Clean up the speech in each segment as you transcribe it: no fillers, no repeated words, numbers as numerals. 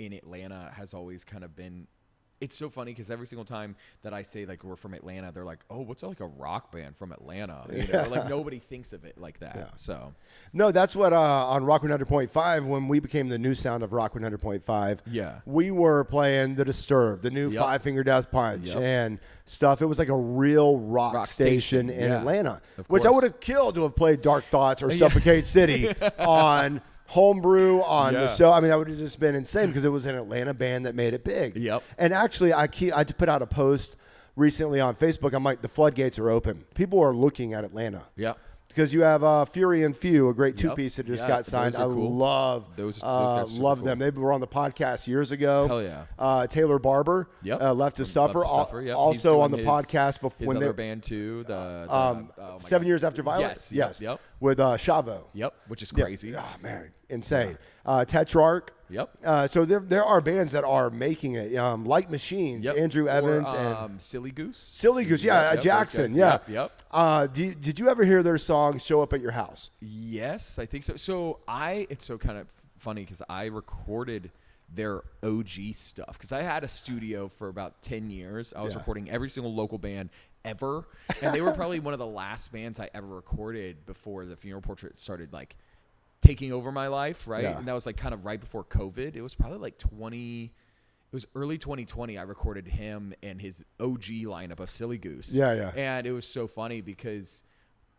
in Atlanta has always kind of been. It's so funny because every single time that I say like we're from Atlanta, they're like, "Oh, what's like a rock band from Atlanta?" You know, like nobody thinks of it like that. Yeah. So, no, that's what on Rock 100.5 when we became the new sound of Rock 100.5. Yeah, we were playing the Disturbed, the new Five Finger Death Punch, and stuff. It was like a real rock station in Atlanta, which I would have killed to have played Dark Thoughts or Suffocate City on. Homebrew on the show. I mean, that would have just been insane because it was an Atlanta band that made it big. Yep. And actually, I put out a post recently on Facebook. I'm like, the floodgates are open. People are looking at Atlanta. Yep. Because you have Fury and Few, a great two-piece that just got signed. I love those guys. Love them. They were on the podcast years ago. Hell yeah. Taylor Barber, Left to Suffer, also on the podcast before his other band too. The 7 Years After Violence. Yes. With Chavo. Yep. Which is crazy. Oh man, insane. Tetrarch. Yep. So there are bands that are making it, like Machines, Andrew Evans, and Silly Goose. Silly Goose, Jackson, Yep. Did you ever hear their song "Show Up at Your House"? Yes, I think so. It's so kind of funny because I recorded their OG stuff because I had a studio for about 10 years. I was recording every single local band ever, and they were probably one of the last bands I ever recorded before the Funeral Portrait started like taking over my life, right? And that was like kind of right before COVID. It was probably like early 2020. I recorded him and his OG lineup of Silly Goose. Yeah. And it was so funny because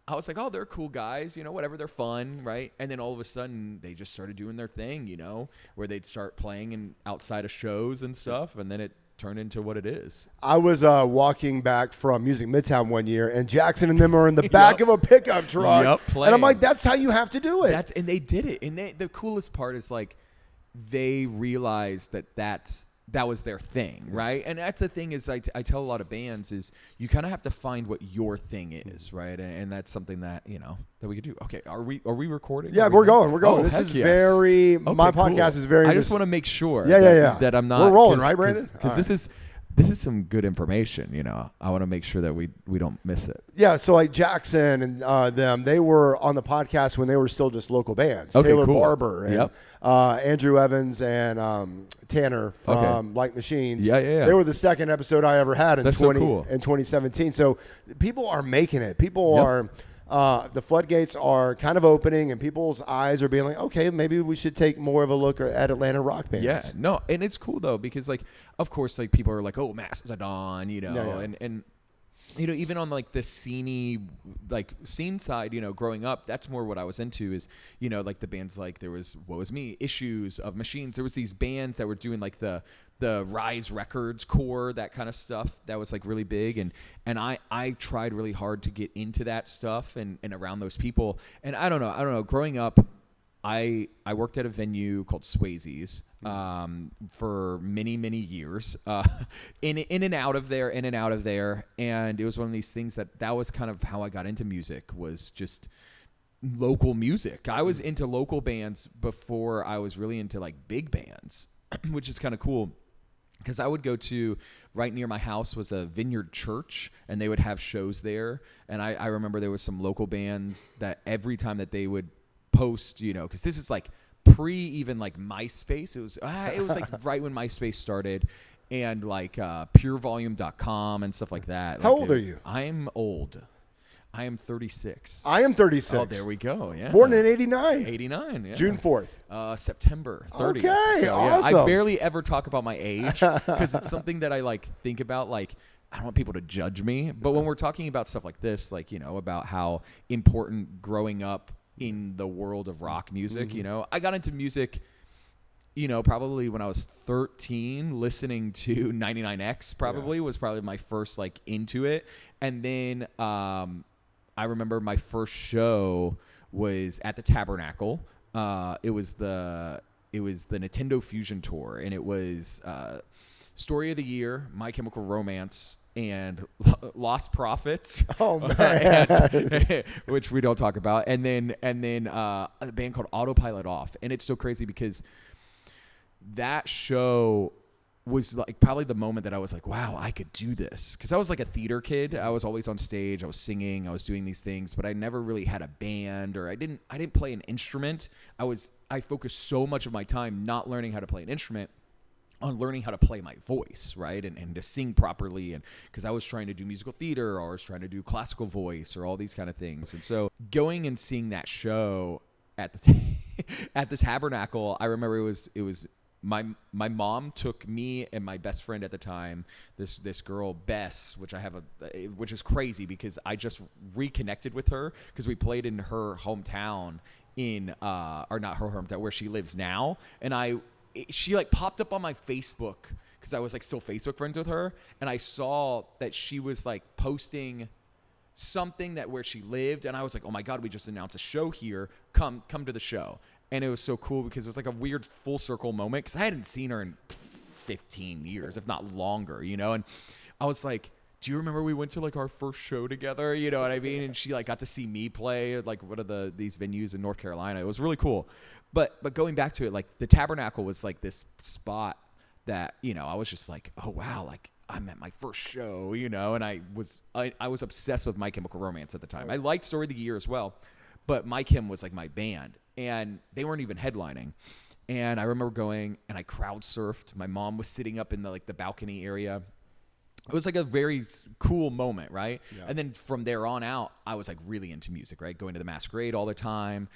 I was like, oh, they're cool guys, you know, whatever, they're fun, right? And then all of a sudden they just started doing their thing, you know, where they'd start playing in outside of shows and stuff, and then it turned into what it is. I was walking back from Music Midtown one year, and Jackson and them are in the back of a pickup truck. And I'm like, that's how you have to do it. And they did it. And the coolest part is like they realized that was their thing, right? And that's the thing is I tell a lot of bands is you kind of have to find what your thing is, right? And that's something that, you know, that we could do. Okay, are we recording? Yeah, we're going. Oh, this is okay, my podcast is very. I just want to make sure that I'm not. We're rolling, right, Brandon? Because this is some good information, you know. I want to make sure that we don't miss it. Yeah, so like Jackson and them, they were on the podcast when they were still just local bands. Okay, Taylor cool. Barber and Andrew Evans and Tanner from Like Machines. Yeah. They were the second episode I ever had in in 2017. So people are making it. People are the floodgates are kind of opening, and people's eyes are being like, okay, maybe we should take more of a look at Atlanta rock bands. Yeah, no, and it's cool though because like, of course, like people are like, oh, Mastodon, you know, and you know, even on like the scene side, you know, growing up, that's more what I was into is, you know, like the bands like there was Woe Is Me, Issues of Machines. There was these bands that were doing like the Rise Records core, that kind of stuff that was like really big. And I tried really hard to get into that stuff and around those people. And I don't know. Growing up, I worked at a venue called Swayze's for many, many years, in and out of there. And it was one of these things that was kind of how I got into music, was just local music. I was into local bands before I was really into like big bands, which is kind of cool. Because I would go to, right near my house was a Vineyard Church, and they would have shows there. And I remember there was some local bands that every time that they would post, you know, because this is like pre even like MySpace. It was like right when MySpace started, and like purevolume.com and stuff like that. How old are you? I'm old. I am 36. I am 36. Oh, there we go. Yeah. Born in 89. 89, yeah. June 4th. September 30th. Okay, so, awesome. I barely ever talk about my age because it's something that I like think about. Like, I don't want people to judge me. But when we're talking about stuff like this, like, you know, about how important growing up in the world of rock music, you know, I got into music probably when I was 13, listening to 99X was probably my first like into it. And then I remember my first show was at the Tabernacle. It was the Nintendo Fusion Tour, and it was Story of the Year, My Chemical Romance, and Lost Prophets. Oh man, which we don't talk about. And then a band called Autopilot Off, and it's so crazy because that show was like probably the moment that I was like, wow, I could do this. Because I was like a theater kid. I was always on stage. I was singing. I was doing these things, but I never really had a band, or I didn't play an instrument. I focused so much of my time not learning how to play an instrument on learning how to play my voice, right? And to sing properly. And because I was trying to do musical theater, or I was trying to do classical voice, or all these kind of things. And so going and seeing that show at the Tabernacle, I remember it was my mom took me and my best friend at the time, this girl Bess, which is crazy because I just reconnected with her because we played in her hometown or not her hometown, where she lives now, and she like popped up on my Facebook because I was like still Facebook friends with her, and I saw that she was like posting something that where she lived, and I was like, oh my God, we just announced a show here, come to the show. And it was so cool because it was like a weird full circle moment because I hadn't seen her in 15 years, if not longer, and I was like, do you remember we went to like our first show together, you know what I mean? And she like got to see me play like one of these venues in North Carolina. It was really cool. But going back to it, like the Tabernacle was like this spot that, I was just like, oh wow, like I'm at my first show, and I was obsessed with My Chemical Romance at the time. I liked Story of the Year as well, but My Chem was like my band, and they weren't even headlining. And I remember going and I crowd surfed. My mom was sitting up in the balcony area. It was like a very cool moment, right? Yeah. And then from there on out, I was like really into music, right? Going to the Masquerade all the time,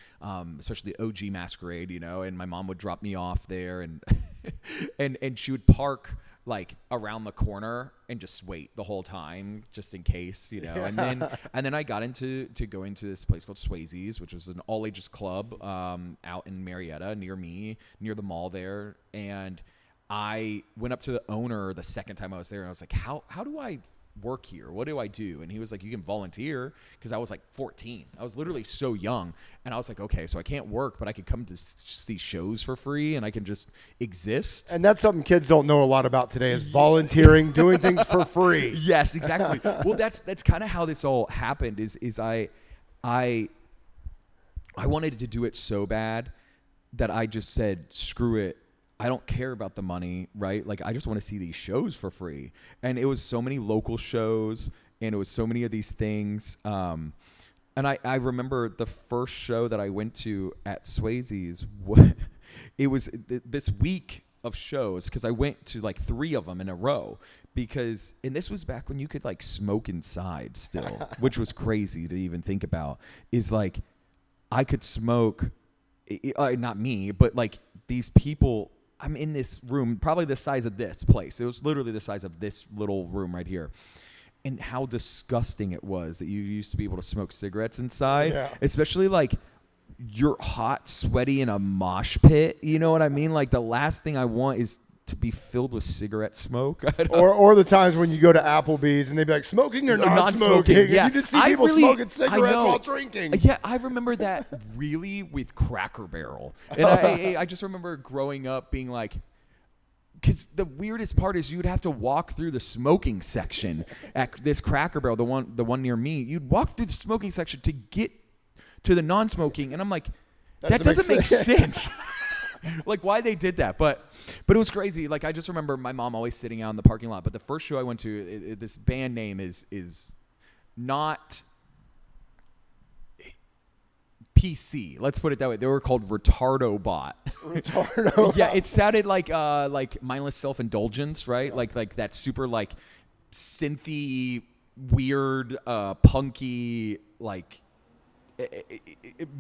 especially the OG Masquerade, and my mom would drop me off there, and and she would park like around the corner and just wait the whole time just in case, Yeah. And then I got into going to this place called Swayze's, which was an all ages club out in Marietta near the mall there, and I went up to the owner the second time I was there, and I was like, how do I work here? What do I do? And he was like, you can volunteer, because I was like 14. I was literally so young. And I was like, okay, so I can't work, but I could come to see shows for free, and I can just exist. And that's something kids don't know a lot about today, is volunteering, doing things for free. Yes, exactly. Well, that's kind of how this all happened is I wanted to do it so bad that I just said, screw it. I don't care about the money, right? Like, I just want to see these shows for free. And it was so many local shows, and it was so many of these things. And I remember the first show that I went to at Swayze's, it was this week of shows, because I went to like 3 of them in a row. And this was back when you could like smoke inside still, which was crazy to even think about, is like I could smoke, not me, but like these people. I'm in this room, probably the size of this place. It was literally the size of this little room right here. And how disgusting it was that you used to be able to smoke cigarettes inside, especially like you're hot, sweaty in a mosh pit. You know what I mean? Like the last thing I want is to be filled with cigarette smoke. Or the times when you go to Applebee's and they'd be like, smoking or non-smoking? Yeah. You just see people smoking cigarettes while drinking. Yeah, I remember that really with Cracker Barrel. And I just remember growing up being like, because the weirdest part is you'd have to walk through the smoking section at this Cracker Barrel, the one near me. You'd walk through the smoking section to get to the non-smoking, and I'm like, that doesn't make sense. Like why they did that, but it was crazy. Like I just remember my mom always sitting out in the parking lot. But the first show I went to, this band name is not PC. Let's put it that way. They were called Retardo Bot. Retardo. Yeah, it sounded like mindless self-indulgence, right? Like that super like synthy, weird, punky like.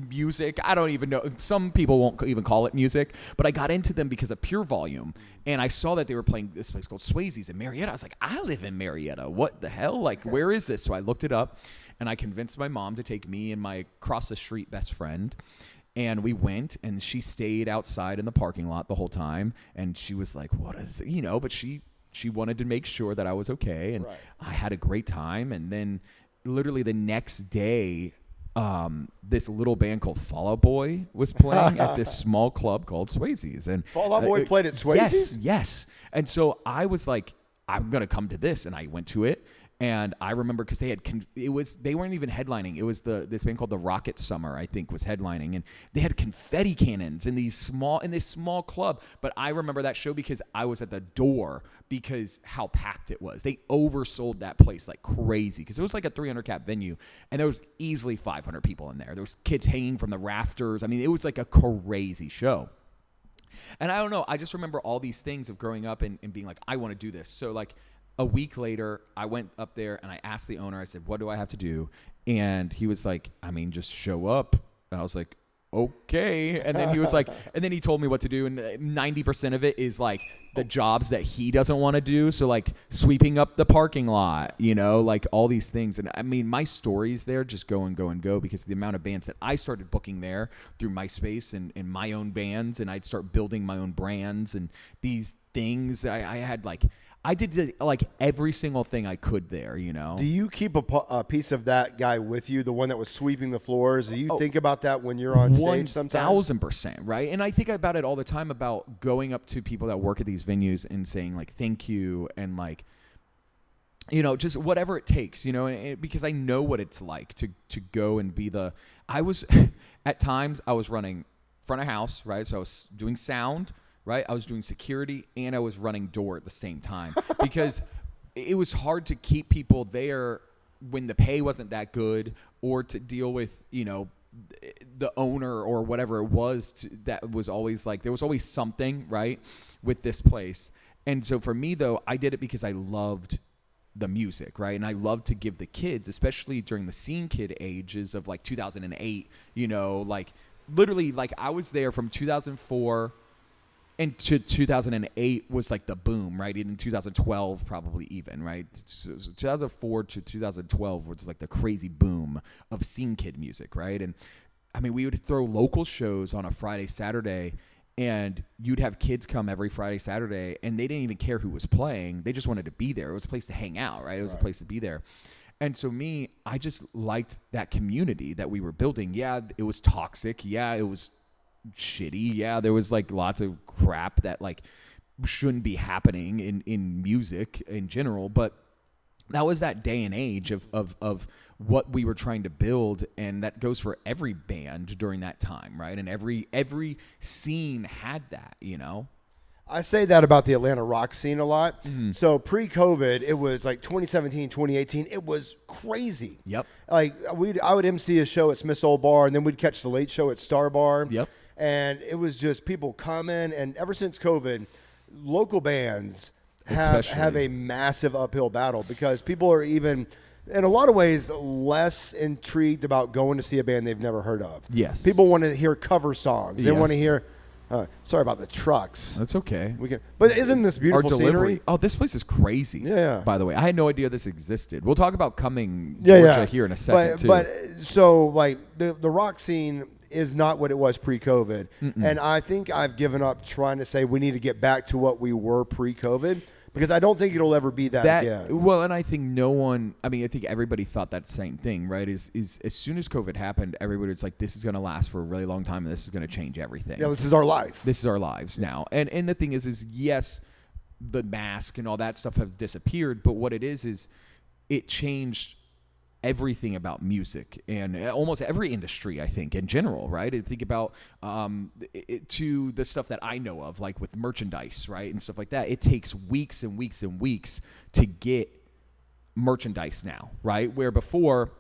Music. I don't even know. Some people won't even call it music, but I got into them because of Pure Volume, and I saw that they were playing this place called Swayze's in Marietta. I was like, I live in Marietta. What the hell? Like, where is this? So I looked it up, and I convinced my mom to take me and my across the street best friend, And we went, and she stayed outside in the parking lot the whole time. And she was like, what is it? But she wanted to make sure that I was okay. And I had a great time. And then literally the next day, this little band called Fall Out Boy was playing at this small club called Swayze's. And Fall Out Boy played at Swayze's? Yes. And so I was like, I'm going to come to this. And I went to it. And I remember because they weren't even headlining. It was this band called the Rocket Summer, I think, was headlining, and they had confetti cannons in this small club. But I remember that show because I was at the door because how packed it was. They oversold that place like crazy because it was like a 300 cap venue, and there was easily 500 people in there. There was kids hanging from the rafters. I mean, it was like a crazy show. And I don't know. I just remember all these things of growing up and being like, I want to do this. So like. A week later, I went up there and I asked the owner, I said, what do I have to do? And he was like, I mean, just show up. And I was like, okay. And then he was like, and then he told me what to do. And 90% of it is like the jobs that he doesn't want to do. So like sweeping up the parking lot, like all these things. And I mean, my stories there just go and go and go because the amount of bands that I started booking there through MySpace and my own bands. And I'd start building my own brands and these things. I had like... I did like every single thing I could there, Do you keep a piece of that guy with you, the one that was sweeping the floors? Do you think about that when you're on stage sometimes? 1,000%, right? And I think about it all the time about going up to people that work at these venues and saying like, thank you. And like, just whatever it takes, because I know what it's like to go and be at times I was running front of house, right? So I was doing sound, right? I was doing security and I was running door at the same time because it was hard to keep people there when the pay wasn't that good or to deal with, the owner or whatever it was that was always like, there was always something, right, with this place. And so for me though, I did it because I loved the music, right? And I loved to give the kids, especially during the scene kid ages of like 2008, like literally like I was there from 2004 and to 2008 was like the boom, right? In 2012, probably even, right? So 2004 to 2012 was like the crazy boom of scene kid music, right? And I mean, we would throw local shows on a Friday, Saturday, and you'd have kids come every Friday, Saturday, and they didn't even care who was playing. They just wanted to be there. It was a place to hang out, right? It was a place to be there. And so I just liked that community that we were building. Yeah, it was toxic. Yeah, it was shitty. Yeah, there was like lots of crap that like shouldn't be happening in music in general, but that was that day and age of what we were trying to build, and that goes for every band during that time, right? And every scene had that, I say that about the Atlanta rock scene a lot. Mm-hmm. So pre-COVID, it was like 2017, 2018. It was crazy. Yep. Like I would MC a show at Smith's Old Bar, and then we'd catch the late show at Star Bar. Yep. And it was just people coming. And ever since COVID, local bands have a massive uphill battle because people are even, in a lot of ways, less intrigued about going to see a band they've never heard of. Yes. People want to hear cover songs. They want to hear... sorry about the trucks. That's okay. But isn't this beautiful scenery? Oh, this place is crazy. Yeah. By the way, I had no idea this existed. We'll talk about coming Georgia here in a second too. But so like the rock scene is not what it was pre-COVID, and I think I've given up trying to say we need to get back to what we were pre-COVID. Because I don't think it'll ever be that again. Well, and I think I think everybody thought that same thing, right? Is as soon as COVID happened, everybody was like, this is going to last for a really long time and this is going to change everything. Yeah, this is our life. This is our lives now. And the thing is yes, the mask and all that stuff have disappeared, but what it is it changed everything about music and almost every industry, I think, in general, right? I think about to the stuff that I know of, like with merchandise, right, and stuff like that. It takes weeks and weeks and weeks to get merchandise now, right? Where before,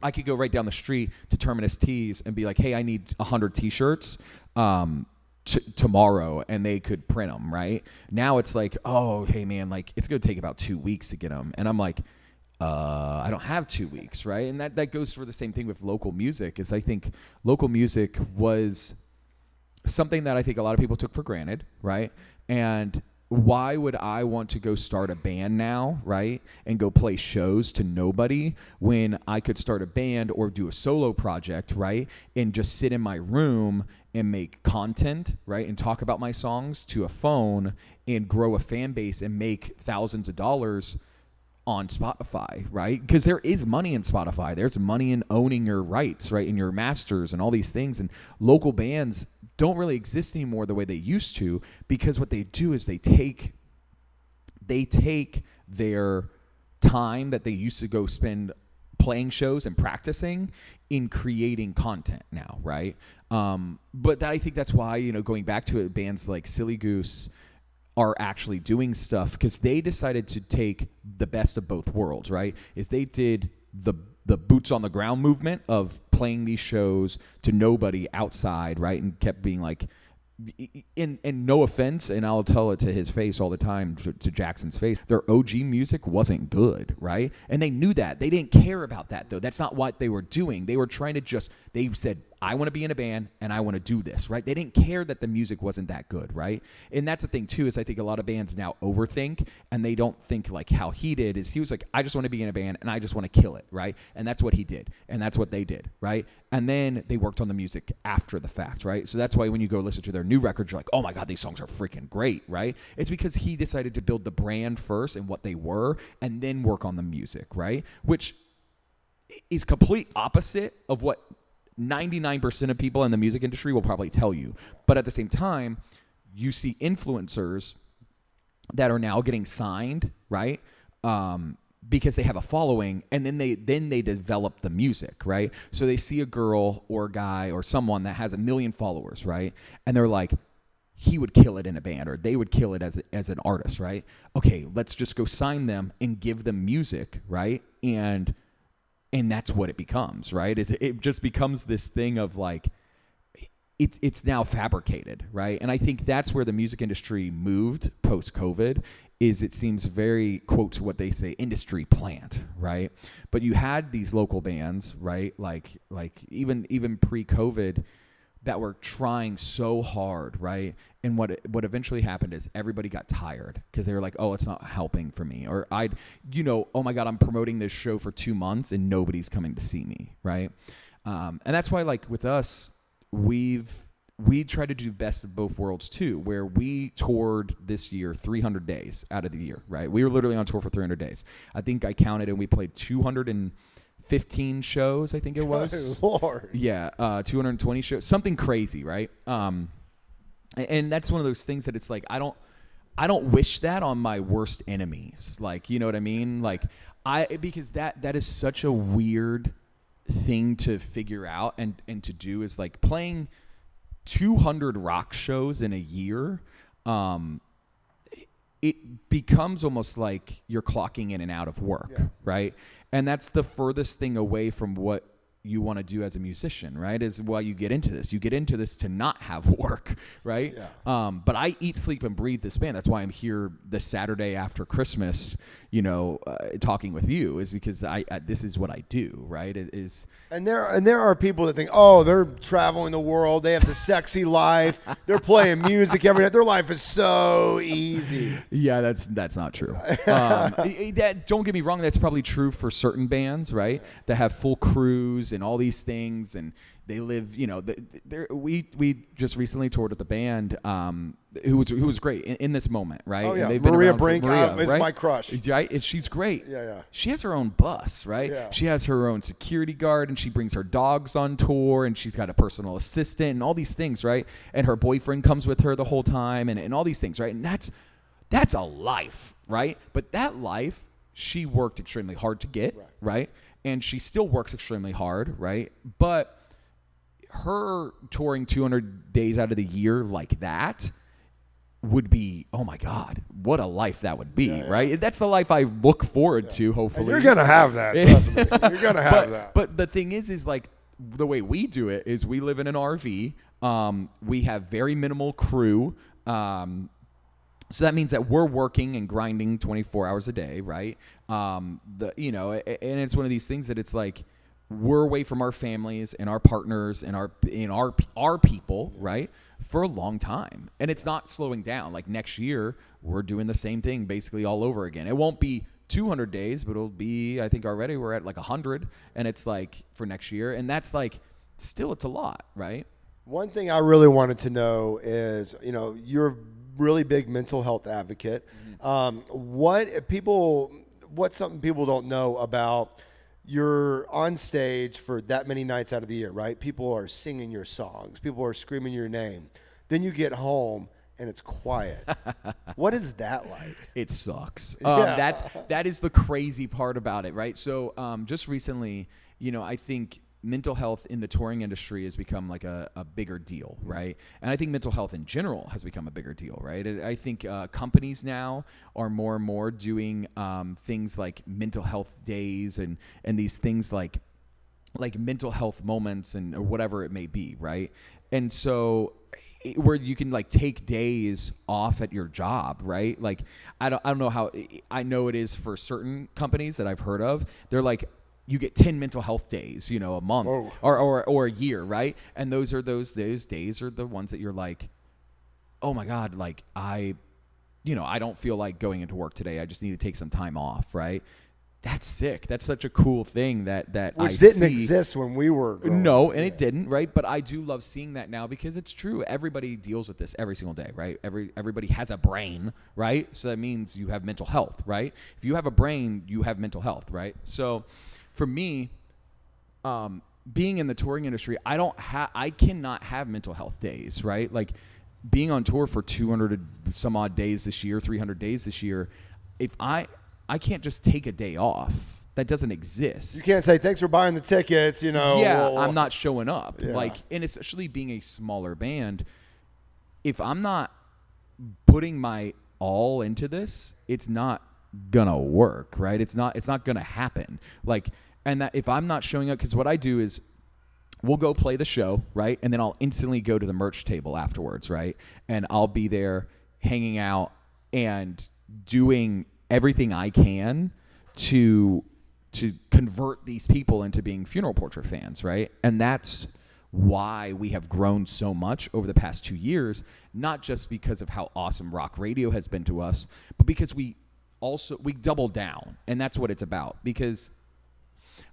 I could go right down the street to Terminus Tees and be like, hey, I need 100 T-shirts tomorrow, and they could print them, right? Now it's like, oh, hey, man, like it's going to take about 2 weeks to get them. And I'm like, I don't have 2 weeks, right? And that goes for the same thing with local music, is I think local music was something that I think a lot of people took for granted, right? And why would I want to go start a band now, right? And go play shows to nobody when I could start a band or do a solo project, right? And just sit in my room and make content, right? And talk about my songs to a phone and grow a fan base and make thousands of dollars on Spotify, right? Because there is money in Spotify. There's money in owning your rights, right? And your masters and all these things. And local bands don't really exist anymore the way they used to, because what they do is they take their time that they used to go spend playing shows and practicing in creating content now, right? But I think that's why, going back to it, bands like Silly Goose are actually doing stuff, because they decided to take the best of both worlds, right? Is they did the boots on the ground movement of playing these shows to nobody outside, right? And kept being like, and no offense, and I'll tell it to his face all the time, to Jackson's face, their OG music wasn't good, right? And they knew that. They didn't care about that, though. That's not what they were doing. They were trying to they said, I want to be in a band and I want to do this, right? They didn't care that the music wasn't that good, right? And that's the thing, too, is I think a lot of bands now overthink, and they don't think like how he did. Is he was like, I just want to be in a band and I just want to kill it, right? And that's what he did. And that's what they did, right? And then they worked on the music after the fact, right? So that's why when you go listen to their new records, you're like, oh my God, these songs are freaking great, right? It's because he decided to build the brand first and what they were, and then work on the music, right? Which is complete opposite of what 99% of people in the music industry will probably tell you. But at the same time, you see influencers that are now getting signed, right? Because they have a following, and then they develop the music, right? So they see a girl or a guy or someone that has 1 million followers, right? And they're like, he would kill it in a band, or they would kill it as an artist, right? Okay, let's just go sign them and give them music, right? And that's what it becomes, right? It just becomes this thing of like, it's now fabricated, right? And I think that's where the music industry moved post-COVID, is it seems very, quote, what they say, industry plant, right? But you had these local bands, right? Like even pre-COVID, that were trying so hard, right? And what eventually happened is everybody got tired, because they were like, oh, it's not helping for me. Or oh my God, I'm promoting this show for 2 months and nobody's coming to see me, right? And that's why, like, with us, we try to do best of both worlds too, where we toured this year 300 days out of the year, right? We were literally on tour for 300 days. I think I counted, and we played 215 shows, I think it was. Oh, Lord. Yeah, 220 shows, something crazy, right? And that's one of those things that it's like, I don't wish that on my worst enemies. Like, you know what I mean? Like, because that is such a weird thing to figure out and to do, is like playing 200 rock shows in a year. It becomes almost like you're clocking in and out of work, right? And that's the furthest thing away from what you want to do as a musician, right? Is why you get into this. You get into this to not have work, right? Yeah. But I eat, sleep, and breathe this band. That's why I'm here this Saturday after Christmas, talking with you, is because I this is what I do, right? It is. And there are people that think, oh, they're traveling the world, they have the sexy life, they're playing music every night, their life is so easy. Yeah, that's not true. Don't get me wrong, that's probably true for certain bands, right? That have full crews and all these things, and they live, we just recently toured with the band, who was great in this moment, right? Oh, yeah. And they've Maria Brink is right? my crush. Right? And she's great. Yeah. She has her own bus, right? Yeah. She has her own security guard, and she brings her dogs on tour, and she's got a personal assistant and all these things, right? And her boyfriend comes with her the whole time, and all these things, right? And that's a life, right? But that life, she worked extremely hard to get, right? And she still works extremely hard, right? But her touring 200 days out of the year like that would be, oh my God, what a life that would be, right? That's the life I look forward to, hopefully. And you're going to have that, trust me. You're going to have that. But the thing is like, the way we do it is we live in an RV. We have very minimal crew. So that means that we're working and grinding 24 hours a day, right? And it's one of these things that it's like, we're away from our families and our partners and our people, right? for a long time. And it's not slowing down. Like next year, we're doing the same thing basically all over again. It won't be 200 days, but it'll be, I think already we're at like 100. And it's like for next year. And that's like, still it's a lot, right? One thing I really wanted to know is, you're a really big mental health advocate. What's something people don't know about you're on stage for that many nights out of the year, right? People are singing your songs. People are screaming your name. Then you get home and it's quiet. What is that like? It sucks. That is the crazy part about it, right? So just recently, I think mental health in the touring industry has become like a bigger deal, right? And I think mental health in general has become a bigger deal, right? I think companies now are more and more doing things like mental health days and these things like mental health moments and or whatever it may be, right? And so where you can like take days off at your job, right? Like I don't know how, I know it is for certain companies that I've heard of. They're like, you get 10 mental health days, a month or a year, right? And those days are the ones that you're like, oh my God, like I don't feel like going into work today. I just need to take some time off, right? That's sick. That's such a cool thing that Which didn't exist when we were growing up. It didn't, right? But I do love seeing that now because it's true. Everybody deals with this every single day, right? Everybody has a brain, right? So that means you have mental health, right? If you have a brain, you have mental health, right? So for me, being in the touring industry, I cannot have mental health days, right? Like being on tour for 200 some odd days this year, 300 days this year, if I can't just take a day off. That doesn't exist. You can't say, thanks for buying the tickets, Yeah, I'm not showing up. Yeah. Like, and especially being a smaller band, if I'm not putting my all into this, it's not gonna work, right? It's not gonna happen. Like, and that if I'm not showing up, because what I do is we'll go play the show, right? And then I'll instantly go to the merch table afterwards, right? And I'll be there hanging out and doing everything I can to convert these people into being funeral portrait fans, right? And that's why we have grown so much over the past 2 years, not just because of how awesome rock radio has been to us, but because we doubled down, and that's what it's about. Because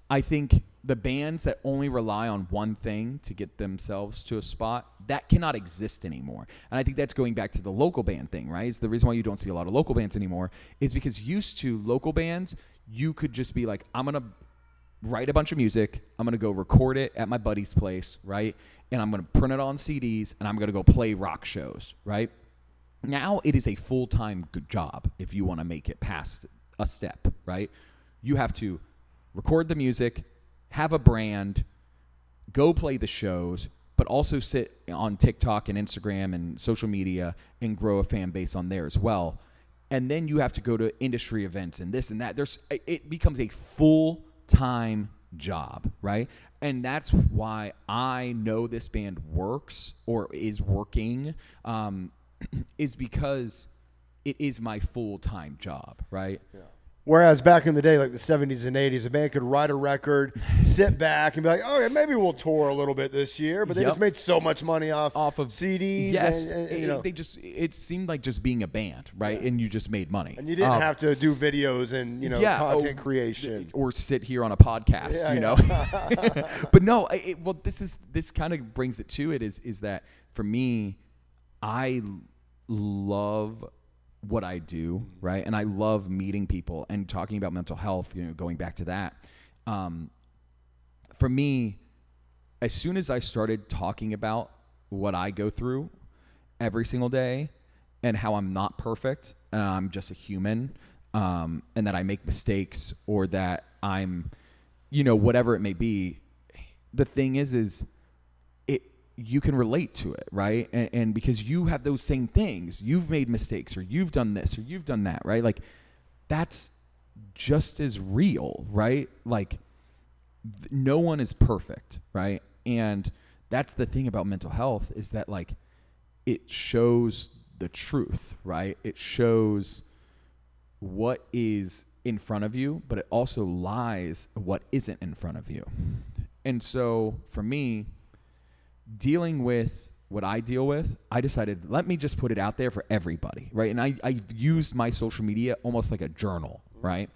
I think the bands that only rely on one thing to get themselves to a spot, that cannot exist anymore. And I think that's going back to the local band thing, right? It's the reason why you don't see a lot of local bands anymore is because used to local bands, you could just be like, I'm going to write a bunch of music. I'm going to go record it at my buddy's place, right? And I'm going to print it on CDs, and I'm going to go play rock shows, right? Now it is a full-time good job if you want to make it past a step, right? You have to record the music, have a brand, go play the shows, but also sit on TikTok and Instagram and social media and grow a fan base on there as well. And then you have to go to industry events and this and that. It becomes a full-time job, right? And that's why I know this band works or is working, is because it is my full-time job, right? Yeah. Whereas back in the day, like the 70s and 80s, a band could write a record, sit back, and be like, oh, yeah, maybe we'll tour a little bit this year. But they just made so much money off of CDs. Yes. It seemed like just being a band, right? Yeah. And you just made money. And you didn't have to do videos and, content creation. Or sit here on a podcast, But no, this kind of brings it to it is that for me, I love what I do, right? And I love meeting people and talking about mental health, going back to that. For me, as soon as I started talking about what I go through every single day and how I'm not perfect and I'm just a human, and that I make mistakes or that I'm, whatever it may be, the thing is you can relate to it, right? And because you have those same things, you've made mistakes or you've done this or you've done that, right? Like that's just as real, right? Like no one is perfect, right? And that's the thing about mental health is that like it shows the truth, right? It shows what is in front of you, but it also lies what isn't in front of you. And so for me, dealing with what I deal with, I decided, let me just put it out there for everybody, right? And I used my social media almost like a journal, right?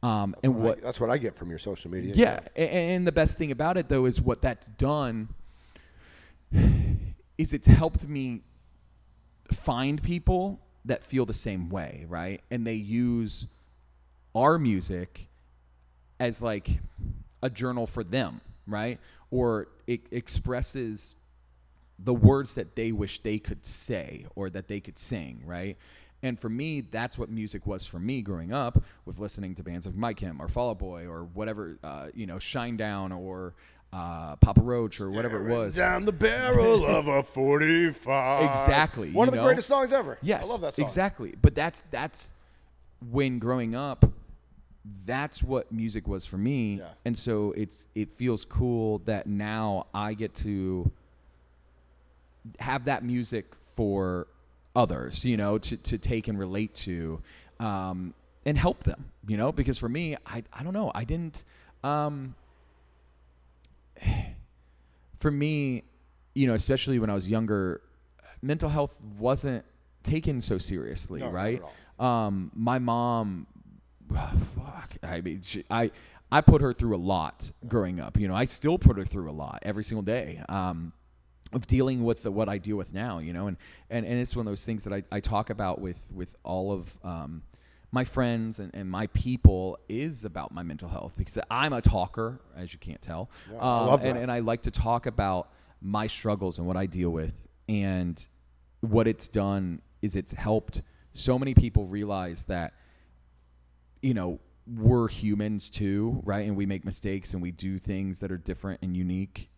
That's what I get from your social media. Yeah, and the best thing about it, though, is what that's done is it's helped me find people that feel the same way, right? And they use our music as like a journal for them, right? Or it expresses the words that they wish they could say or that they could sing, right? And for me, that's what music was for me growing up, with listening to bands like Mike Kim or Fall Out Boy or whatever, Shine Down or Papa Roach or whatever it was. Down the barrel of a 45. Exactly. One of the greatest songs ever. Yes, I love that song. Exactly. But that's when growing up, that's what music was for me. Yeah. And so it feels cool that now I get to have that music for others, to take and relate to, and help them, because for me, I don't know. I didn't, for me, especially when I was younger, mental health wasn't taken so seriously, right? My mom, I mean, I put her through a lot growing up. I still put her through a lot every single day. Of dealing with what I deal with now, and it's one of those things that I talk about with all of my friends and my people is about my mental health, because I'm a talker, as you can't tell. Yeah, I love that. And I like to talk about my struggles and what I deal with, and what it's done is it's helped so many people realize that, we're humans too, right? And we make mistakes and we do things that are different and unique.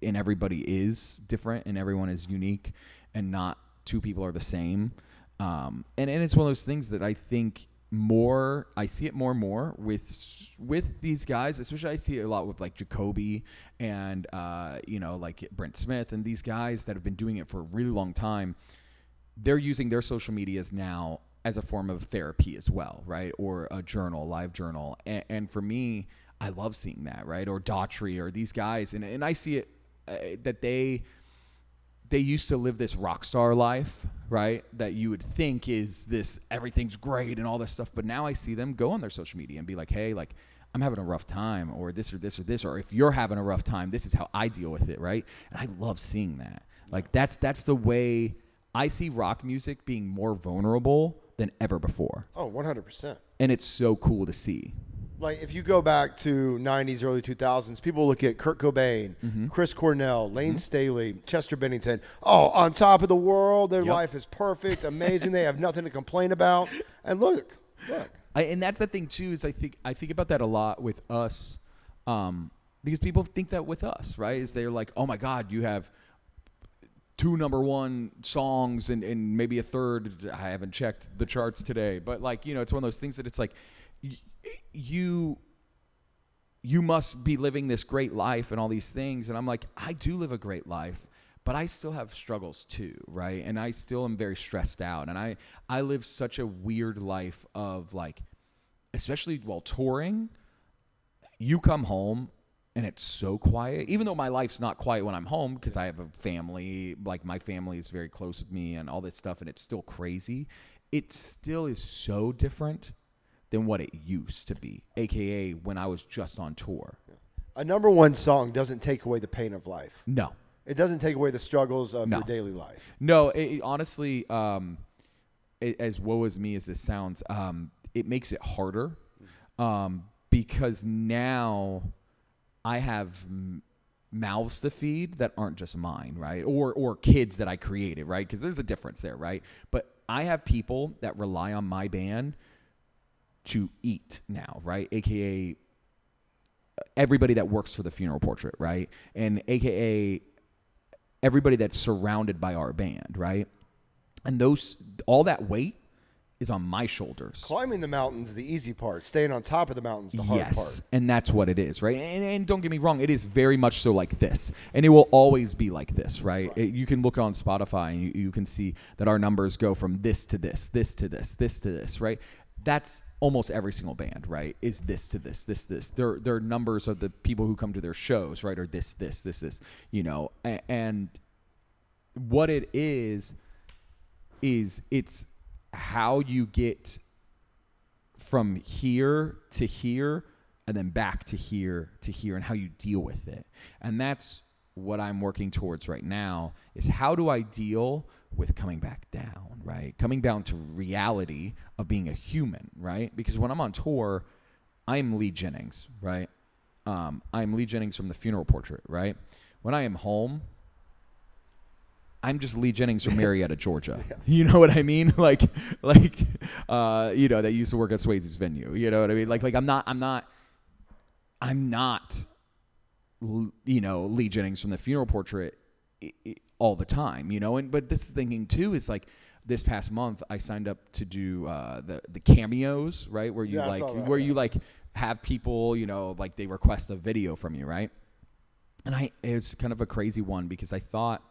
And everybody is different and everyone is unique, and not two people are the same. And it's one of those things that I think I see it more and more with these guys, especially I see it a lot with like Jacoby and, like Brent Smith and these guys that have been doing it for a really long time. They're using their social medias now as a form of therapy as well, right? Or a journal, live journal. And for me, I love seeing that, right? Or Daughtry or these guys. And I see it that they used to live this rock star life, right? That you would think is this, everything's great and all this stuff. But now I see them go on their social media and be like, hey, like, I'm having a rough time, or this or this or this, or if you're having a rough time, this is how I deal with it, right? And I love seeing that. Like, that's the way I see rock music being more vulnerable than ever before. Oh, 100%. And it's so cool to see. Like, if you go back to 90s, early 2000s, people look at Kurt Cobain, Chris Cornell, Lane Staley, Chester Bennington. Oh, on top of the world. Their life is perfect, amazing. They have nothing to complain about. And look. And that's the thing, too, is I think about that a lot with us, because people think that with us, right? Is they're like, oh, my God, you have 2 number 1 songs and maybe a third. I haven't checked the charts today. But, like, it's one of those things that it's like, you must be living this great life and all these things. And I'm like, I do live a great life, but I still have struggles too, right? And I still am very stressed out. And I live such a weird life of, like, especially while touring, you come home and it's so quiet, even though my life's not quiet when I'm home, because I have a family, like my family is very close with me and all this stuff, and it's still crazy. It still is so different than what it used to be, a.k.a. when I was just on tour. A number 1 song doesn't take away the pain of life. No. It doesn't take away the struggles of your daily life. No, honestly, as woe is me as this sounds, it makes it harder, because now I have mouths to feed that aren't just mine, right? Or kids that I created, right? Because there's a difference there, right? But I have people that rely on my band to eat now, right? AKA everybody that works for the funeral portrait, right? And AKA everybody that's surrounded by our band, right? And all that weight is on my shoulders. Climbing the mountain's the easy part. Staying on top of the mountain's the hard part. Yes, and that's what it is, right? And don't get me wrong, it is very much so like this. And it will always be like this, right? You can look on Spotify and you can see that our numbers go from this to this, this to this, this to this, right? That's almost every single band, right? Is this to this, this. Their numbers of the people who come to their shows, right? Are this, and what it is it's how you get from here to here and then back to here and how you deal with it. And that's what I'm working towards right now, is how do I deal with coming back down, right? Coming down to reality of being a human, right? Because when I'm on tour, I'm Lee Jennings, right? I'm Lee Jennings from the Funeral Portrait, right? When I am home, I'm just Lee Jennings from Marietta, Georgia. Yeah. You know what I mean? Like, that used to work at Swayze's venue. You know what I mean? Like I'm not, Lee Jennings from the Funeral Portrait all the time, but this thinking too is like this past month I signed up to do the cameos, right? Where you have people, like they request a video from you, right? And it's kind of a crazy one because I thought,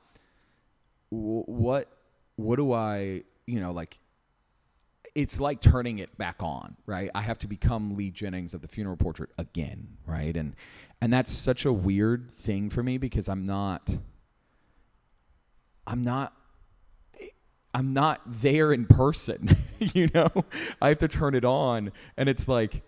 what do I, it's like turning it back on, right? I have to become Lee Jennings of the Funeral Portrait again, right? And that's such a weird thing for me because I'm not there in person, I have to turn it on and it's like,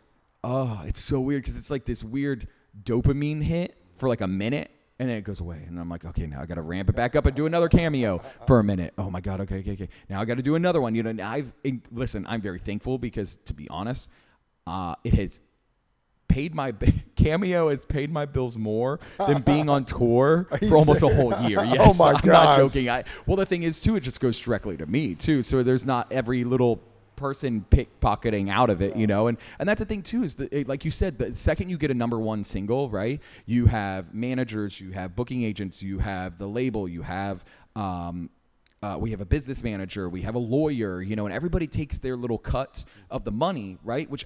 oh, it's so weird because it's like this weird dopamine hit for like a minute and then it goes away. And I'm like, okay, now I got to ramp it back up and do another cameo for a minute. Oh my God. Okay. Now I got to do another one. Listen, I'm very thankful because to be honest, it has paid cameo has paid my bills more than being on tour for almost a whole year. Yes, oh my I'm not joking. The thing is too, it just goes directly to me too. So there's not every little person pickpocketing out of it, and that's the thing too, is that, like you said, the second you get a number one single, right, you have managers, you have booking agents, you have the label, you have we have a business manager, we have a lawyer, and everybody takes their little cut of the money, right? Which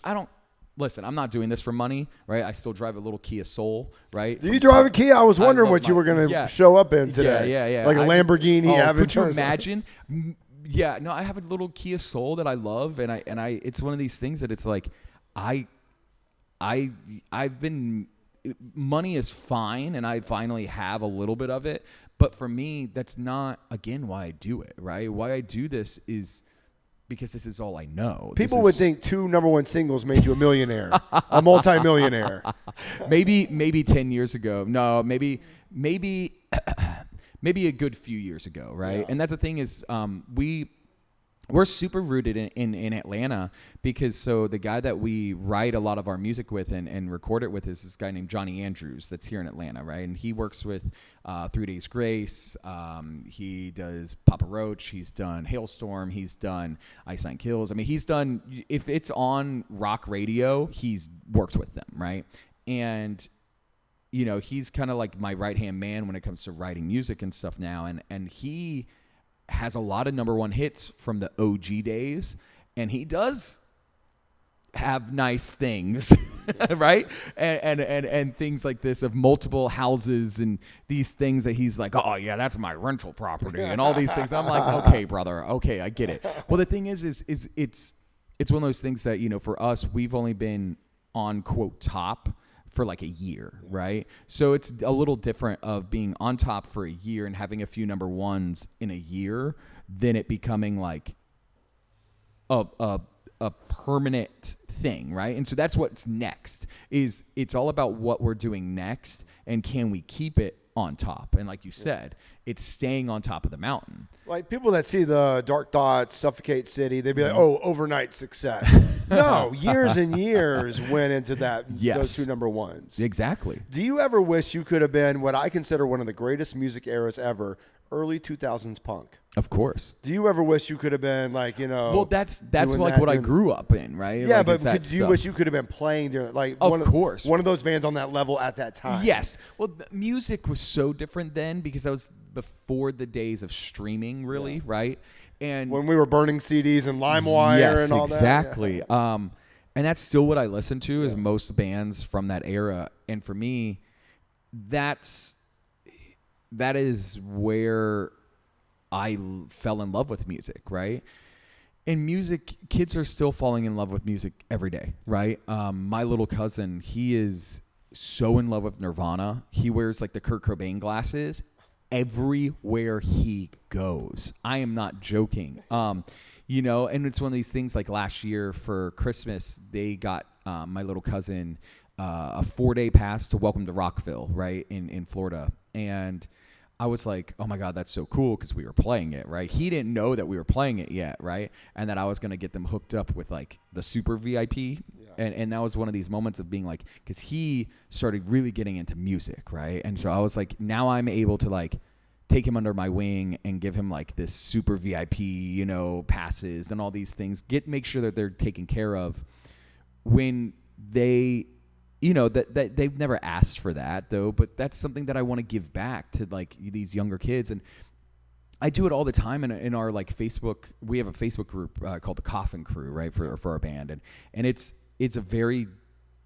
listen, I'm not doing this for money, right? I still drive a little Kia Soul, right? Do you drive a Kia? I was wondering what you were going to show up in today. Yeah. Like a Lamborghini. Could you imagine? Yeah, no, I have a little Kia Soul that I love, and I it's one of these things that it's like, money is fine, and I finally have a little bit of it, but for me, that's not, again, why I do it, right? Why I do this is because this is all I know. People would think 2 number one singles made you a millionaire, a multimillionaire. Maybe 10 years ago. No, maybe a good few years ago, right? Yeah. And that's the thing is, we're super rooted in Atlanta because so the guy that we write a lot of our music with and record it with is this guy named Johnny Andrews that's here in Atlanta, right? And he works with 3 Days Grace. He does Papa Roach. He's done Hailstorm. He's done Ice Nine Kills. I mean, he's done, if it's on rock radio, he's worked with them, right? And he's kind of like my right-hand man when it comes to writing music and stuff now. And he has a lot of number one hits from the OG days. And he does have nice things, right? And things like this of multiple houses and these things that he's like, oh, yeah, that's my rental property and all these things. I'm like, okay, brother. Okay, I get it. Well, the thing is it's one of those things that, for us, we've only been on, quote, top for like a year, right? So it's a little different of being on top for a year and having a few number ones in a year than it becoming like a permanent thing, right? And so that's what's next. Is it's all about what we're doing next and can we keep it on top? And like you said, it's staying on top of the mountain. Like people that see the Dark Thoughts, Suffocate City, they'd be like, oh, overnight success. No, years and years went into that. Yes. Those 2 number ones. Exactly. Do you ever wish you could have been what I consider one of the greatest music eras ever, early 2000s punk? Of course. Do you ever wish you could have been like, Well, that's like what I grew up in, right? Yeah, like, but do you wish you could have been playing during, like, of course, one of those bands on that level at that time? Yes. Well, the music was so different then because that was before the days of streaming, really, right? And when we were burning CDs and LimeWire and all exactly. that. Yeah. And that's still what I listen to is most bands from that era. And for me, that is where I fell in love with music, right? In music, kids are still falling in love with music every day, right? My little cousin, he is so in love with Nirvana. He wears like the Kurt Cobain glasses everywhere he goes. I am not joking. You know, and it's one of these things like last year for Christmas, they got my little cousin a 4-day pass to Welcome to Rockville, right, in Florida. And I was like, oh my God, that's so cool because we were playing it, right? He didn't know that we were playing it yet, right? And that I was going to get them hooked up with like the super VIP. Yeah. And that was one of these moments of being like, because he started really getting into music, right? And so I was like, now I'm able to like take him under my wing and give him like this super VIP, you know, passes and all these things. Make sure that they're taken care of when they, you know, that they've never asked for that though, but that's something that I want to give back to like these younger kids. And I do it all the time in our like Facebook. We have a Facebook group called the Coffin Crew, right, for our band, and it's a very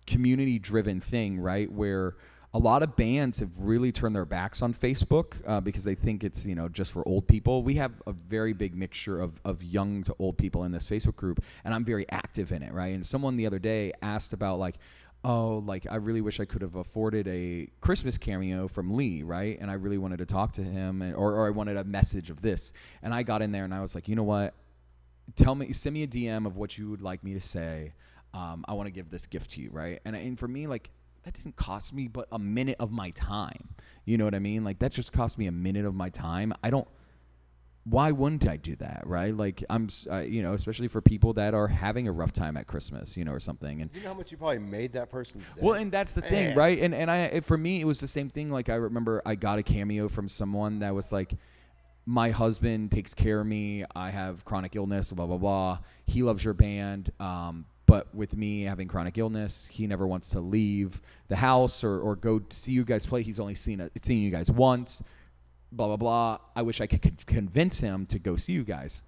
community driven thing, right, where a lot of bands have really turned their backs on Facebook because they think it's, you know, just for old people. We have a very big mixture of young to old people in this Facebook group, and I'm very active in it, right? And someone the other day asked about like, oh, like I really wish I could have afforded a Christmas cameo from Lee, right? And I really wanted to talk to him, or I wanted a message of this. And I got in there and I was like, you know what? Send me a DM of what you would like me to say. I want to give this gift to you, right? And for me, like, that didn't cost me but a minute of my time. You know what I mean? Like, that just cost me a minute of my time. Why wouldn't I do that, right? Like, you know, especially for people that are having a rough time at Christmas, you know, or something. And you know how much you probably made that person's day? Well, and that's the thing, right? And for me, it was the same thing. Like, I remember I got a cameo from someone that was like, my husband takes care of me. I have chronic illness, blah, blah, blah. He loves your band. But with me having chronic illness, he never wants to leave the house or go see you guys play. He's only seen you guys once. Blah, blah, blah. I wish I could convince him to go see you guys.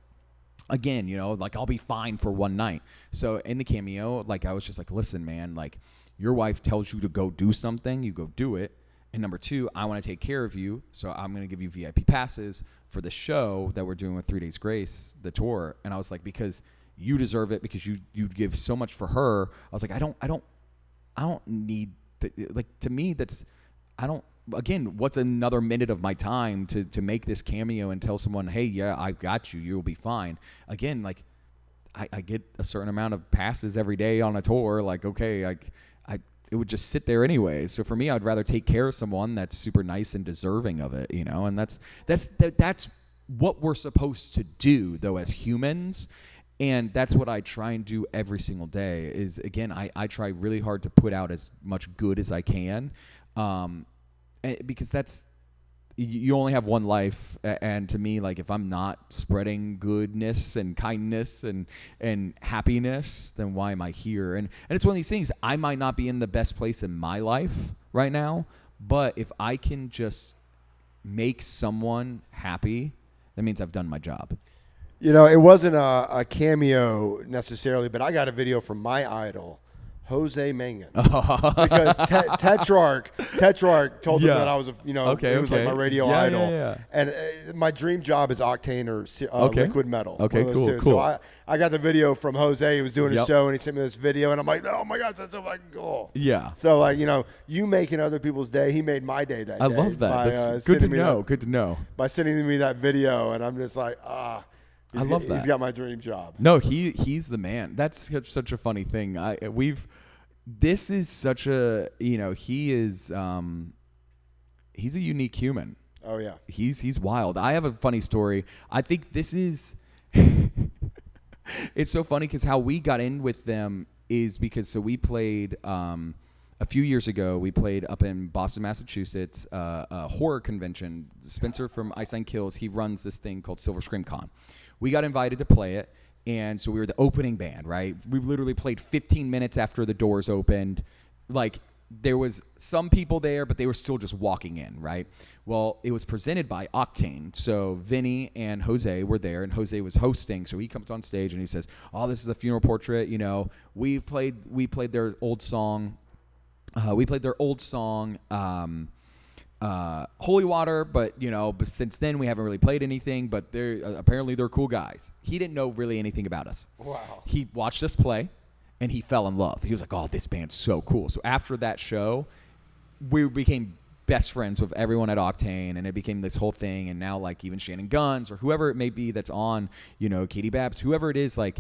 Again, you know, like, I'll be fine for one night. So in the cameo, like, I was just like, listen, man, like, your wife tells you to go do something, you go do it. And number 2, I want to take care of you, so I'm going to give you VIP passes for the show that we're doing with 3 Days Grace, the tour. And I was like, because you deserve it, because you give so much for her. I was like, I don't need like, to me, that's, again, what's another minute of my time to make this cameo and tell someone, hey, yeah, I've got you, you'll be fine. Again, like, I get a certain amount of passes every day on a tour. Like, okay, it would just sit there anyway. So for me, I'd rather take care of someone that's super nice and deserving of it, you know. And that's what we're supposed to do, though, as humans. And that's what I try and do every single day is, again, I try really hard to put out as much good as I can. Because you only have one life, and to me, like, if I'm not spreading goodness and kindness and happiness, then why am I here? And it's one of these things. I might not be in the best place in my life right now, but if I can just make someone happy, that means I've done my job. You know, it wasn't a cameo necessarily, but I got a video from my idol, Jose Mangan, because Tetrarch told him that I was, it was like my radio idol. Yeah. And my dream job is Octane or Liquid Metal. Okay, cool. So I got the video from Jose. He was doing a show, and he sent me this video, and I'm like, oh my gosh, that's so fucking cool. Yeah. So, like, you making other people's day, he made my day that day. I love that. That's good to know. Good to know. By sending me that video, and I'm just like, I love that. He's got my dream job. No, he's the man. That's such a funny thing. This is such a, he is, he's a unique human. Oh yeah. He's wild. I have a funny story. I think this is, it's so funny because how we got in with them is because, so we played, a few years ago, we played up in Boston, Massachusetts, a horror convention. Spencer from Ice Nine Kills, he runs this thing called Silver Scream Con. We got invited to play it, and so we were the opening band, right? We literally played 15 minutes after the doors opened. Like, there was some people there, but they were still just walking in, right? Well, it was presented by Octane. So Vinny and Jose were there, and Jose was hosting. So he comes on stage, and he says, oh, this is a funeral portrait. We played their old song. Holy Water, but since then we haven't really played anything, but apparently they're cool guys. He didn't know really anything about us. Wow. He watched us play and he fell in love. He was like, oh, this band's so cool. So after that show, we became best friends with everyone at Octane, and it became this whole thing. And now, like, even Shannon Guns or whoever it may be that's on, you know, Katie Babs, whoever it is, like,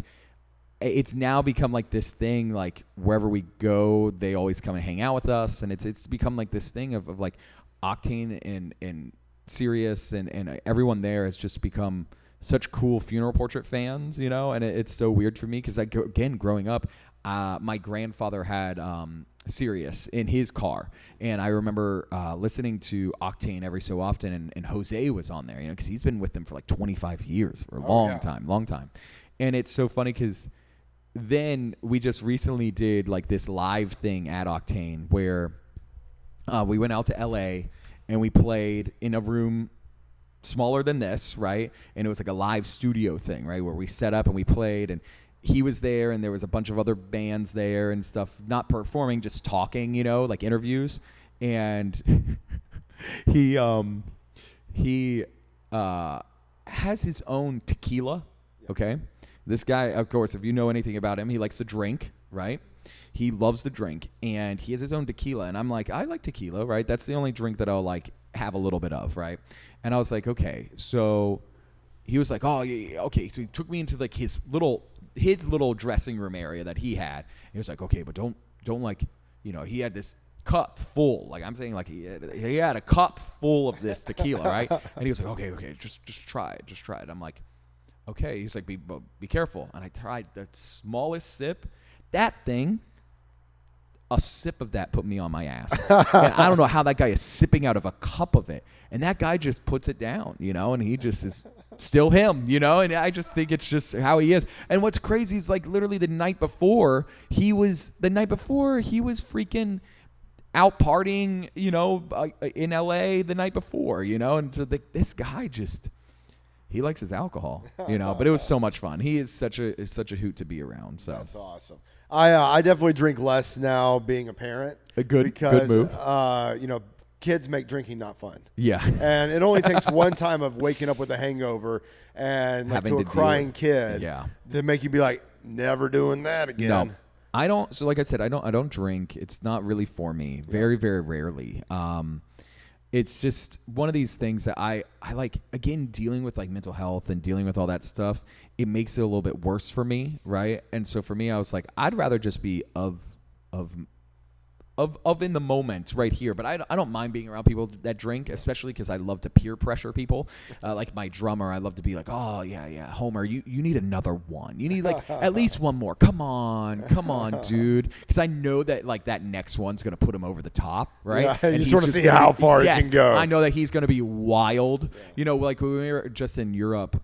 it's now become like this thing, like wherever we go, they always come and hang out with us. And it's become like this thing of like Octane and Sirius and everyone there has just become such cool funeral portrait fans, you know. And it's so weird for me because, again, growing up, my grandfather had Sirius in his car, and I remember listening to Octane every so often, and Jose was on there, you know, because he's been with them for like 25 years, for a long time. And it's so funny because then we just recently did like this live thing at Octane where we went out to LA and we played in a room smaller than this, right? And it was like a live studio thing, right, where we set up and we played, and he was there, and there was a bunch of other bands there and stuff, not performing, just talking, you know, like interviews. And he has his own tequila, okay? This guy, of course, if you know anything about him, he likes to drink, right? He loves to drink, and he has his own tequila. And I'm like, I like tequila, right? That's the only drink that I'll, like, have a little bit of, right? And I was like, okay. So he was like, oh, yeah, okay. So he took me into, like, his little dressing room area that he had. He was like, okay, but don't like, you know, he had this cup full. Like, I'm saying, like, he had a cup full of this tequila, right? And he was like, okay, just try it. I'm like, okay. He's like, be careful. And I tried the smallest sip. That thing, a sip of that put me on my ass. And I don't know how that guy is sipping out of a cup of it. And that guy just puts it down, you know, and he just is still him, you know, and I just think it's just how he is. And what's crazy is, like, literally the night before he was freaking out partying, you know, in LA the night before, you know, and so this guy just, he likes his alcohol, you know, but it was so much fun. He is such a hoot to be around. So that's awesome. I definitely drink less now, being a parent. Good move. You know, kids make drinking not fun. Yeah. And it only takes one time of waking up with a hangover and, like, to a crying kid to make you be like, never doing that again. No. I don't. So like I said, I don't drink. It's not really for me. Very, very rarely. It's just one of these things that I like, again, dealing with, like, mental health and dealing with all that stuff. It makes it a little bit worse for me, right? And so for me, I was like, I'd rather just be of in the moment right here. But I don't mind being around people that drink, especially because I love to peer pressure people. Like my drummer, I love to be like, oh, yeah, Homer, you need another one. You need, like, at least one more. Come on, dude. Because I know that, like, that next one's going to put him over the top, right? Yeah, and you just want to see how far it can go. I know that he's going to be wild. Yeah. You know, like when we were just in Europe,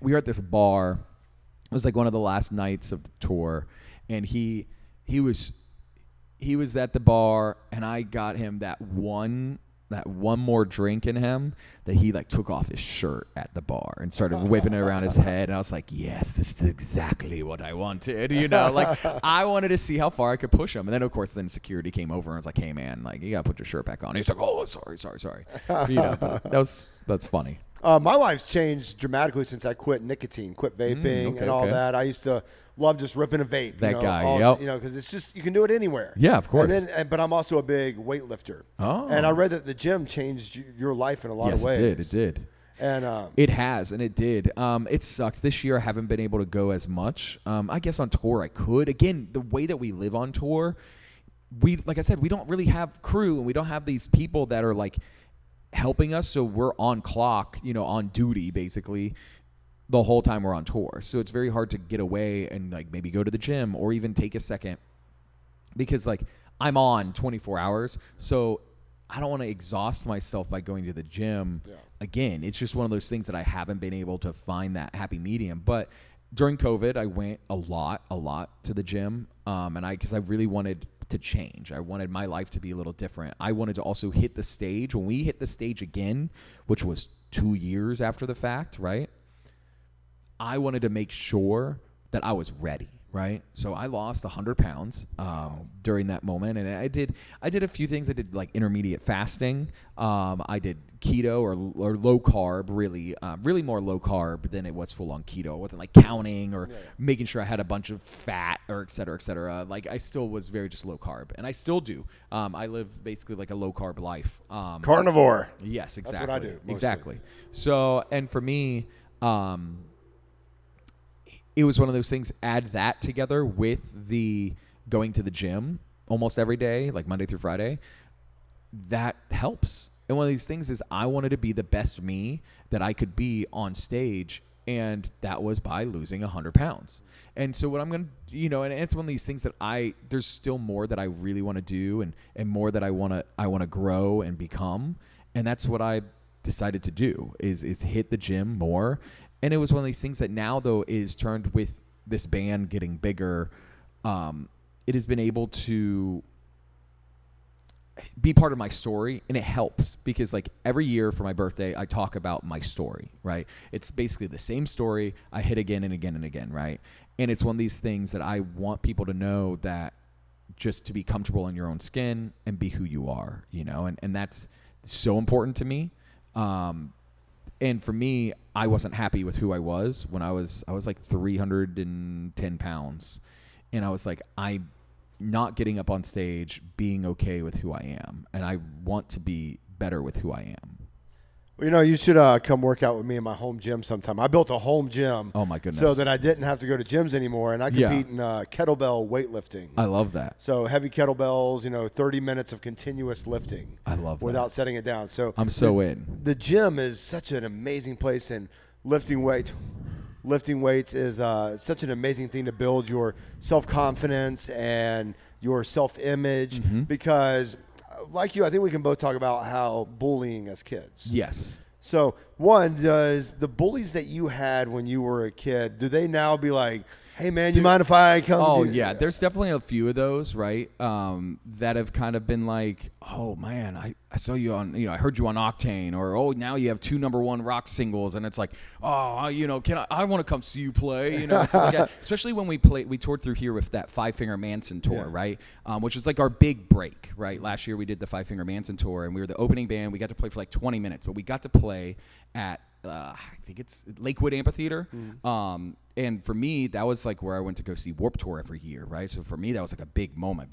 we were at this bar. It was like one of the last nights of the tour, and he was at the bar, and I got him that one more drink in him that he, like, took off his shirt at the bar and started whipping it around his head. And I was like, yes, this is exactly what I wanted. You know, like, I wanted to see how far I could push him. And then, of course, security came over and was like, hey, man, like, you got to put your shirt back on. He's like, oh, sorry. You know, but that's funny. My life's changed dramatically since I quit vaping and all that. I used to love just ripping a vape. That guy, yep. You know, because it's just, you can do it anywhere. Yeah, of course. But I'm also a big weightlifter. Oh. And I read that the gym changed your life in a lot of ways. Yes, it did. And it has, and it did. It sucks. This year I haven't been able to go as much. I guess on tour I could. Again, the way that we live on tour, like I said, we don't really have crew, and we don't have these people that are, like, helping us, so we're on clock, you know, on duty basically the whole time we're on tour. So it's very hard to get away and, like, maybe go to the gym or even take a second, because, like, I'm on 24 hours, so I don't want to exhaust myself by going to the gym. Again, it's just one of those things that I haven't been able to find that happy medium. But during COVID, I went a lot to the gym, because I really wanted to change. I wanted my life to be a little different. I wanted to also hit the stage. When we hit the stage again, which was 2 years after the fact, right? I wanted to make sure that I was ready, right? So I lost 100 pounds during that moment, and I did a few things. I did like intermediate fasting. I did keto or low carb, really more low carb than it was full on keto. It wasn't like counting or making sure I had a bunch of fat or et cetera, et cetera. Like I still was very just low carb, and I still do. I live basically like a low carb life. Carnivore. Yes, exactly. That's what I do. Mostly. Exactly. So, and for me, it was one of those things, add that together with the going to the gym almost every day, like Monday through Friday, that helps. And one of these things is I wanted to be the best me that I could be on stage, and that was by losing 100 pounds. And so what I'm going to, and it's one of these things that there's still more that I really want to do and more that I want to grow and become. And that's what I decided to do is hit the gym more. And it was one of these things that now, though, is turned with this band getting bigger. It has been able to be part of my story, and it helps because, like, every year for my birthday, I talk about my story, right? It's basically the same story I hit again and again and again, right? And it's one of these things that I want people to know, that just to be comfortable in your own skin and be who you are, and that's so important to me. And for me, I wasn't happy with who I was when I was like 310 pounds. And I was like, I'm not getting up on stage, being okay with who I am. And I want to be better with who I am. Well, you should come work out with me in my home gym sometime. I built a home gym. Oh, my goodness. So that I didn't have to go to gyms anymore. And I compete in kettlebell weightlifting. I love that. So heavy kettlebells, 30 minutes of continuous lifting. I love that. Without setting it down. So I'm so in. The gym is such an amazing place, and lifting weights is such an amazing thing to build your self-confidence and your self-image because – like you, I think we can both talk about how bullying as kids. Yes. So, one, does the bullies that you had when you were a kid, do they now be like, hey, man, you mind if I come? Oh, yeah. There's definitely a few of those, right, that have kind of been like, oh, man, I saw you on, I heard you on Octane, or, oh, now you have 2 #1 rock singles, and it's like, oh, I want to come see you play, stuff like that. Especially when we toured through here with that Five Finger Manson tour, right, which was like our big break, right? Last year we did the Five Finger Manson tour, and we were the opening band. We got to play for like 20 minutes, but we got to play at I think it's Lakewood Amphitheater. And for me, that was like where I went to go see Warped Tour every year, right? So for me, that was like a big moment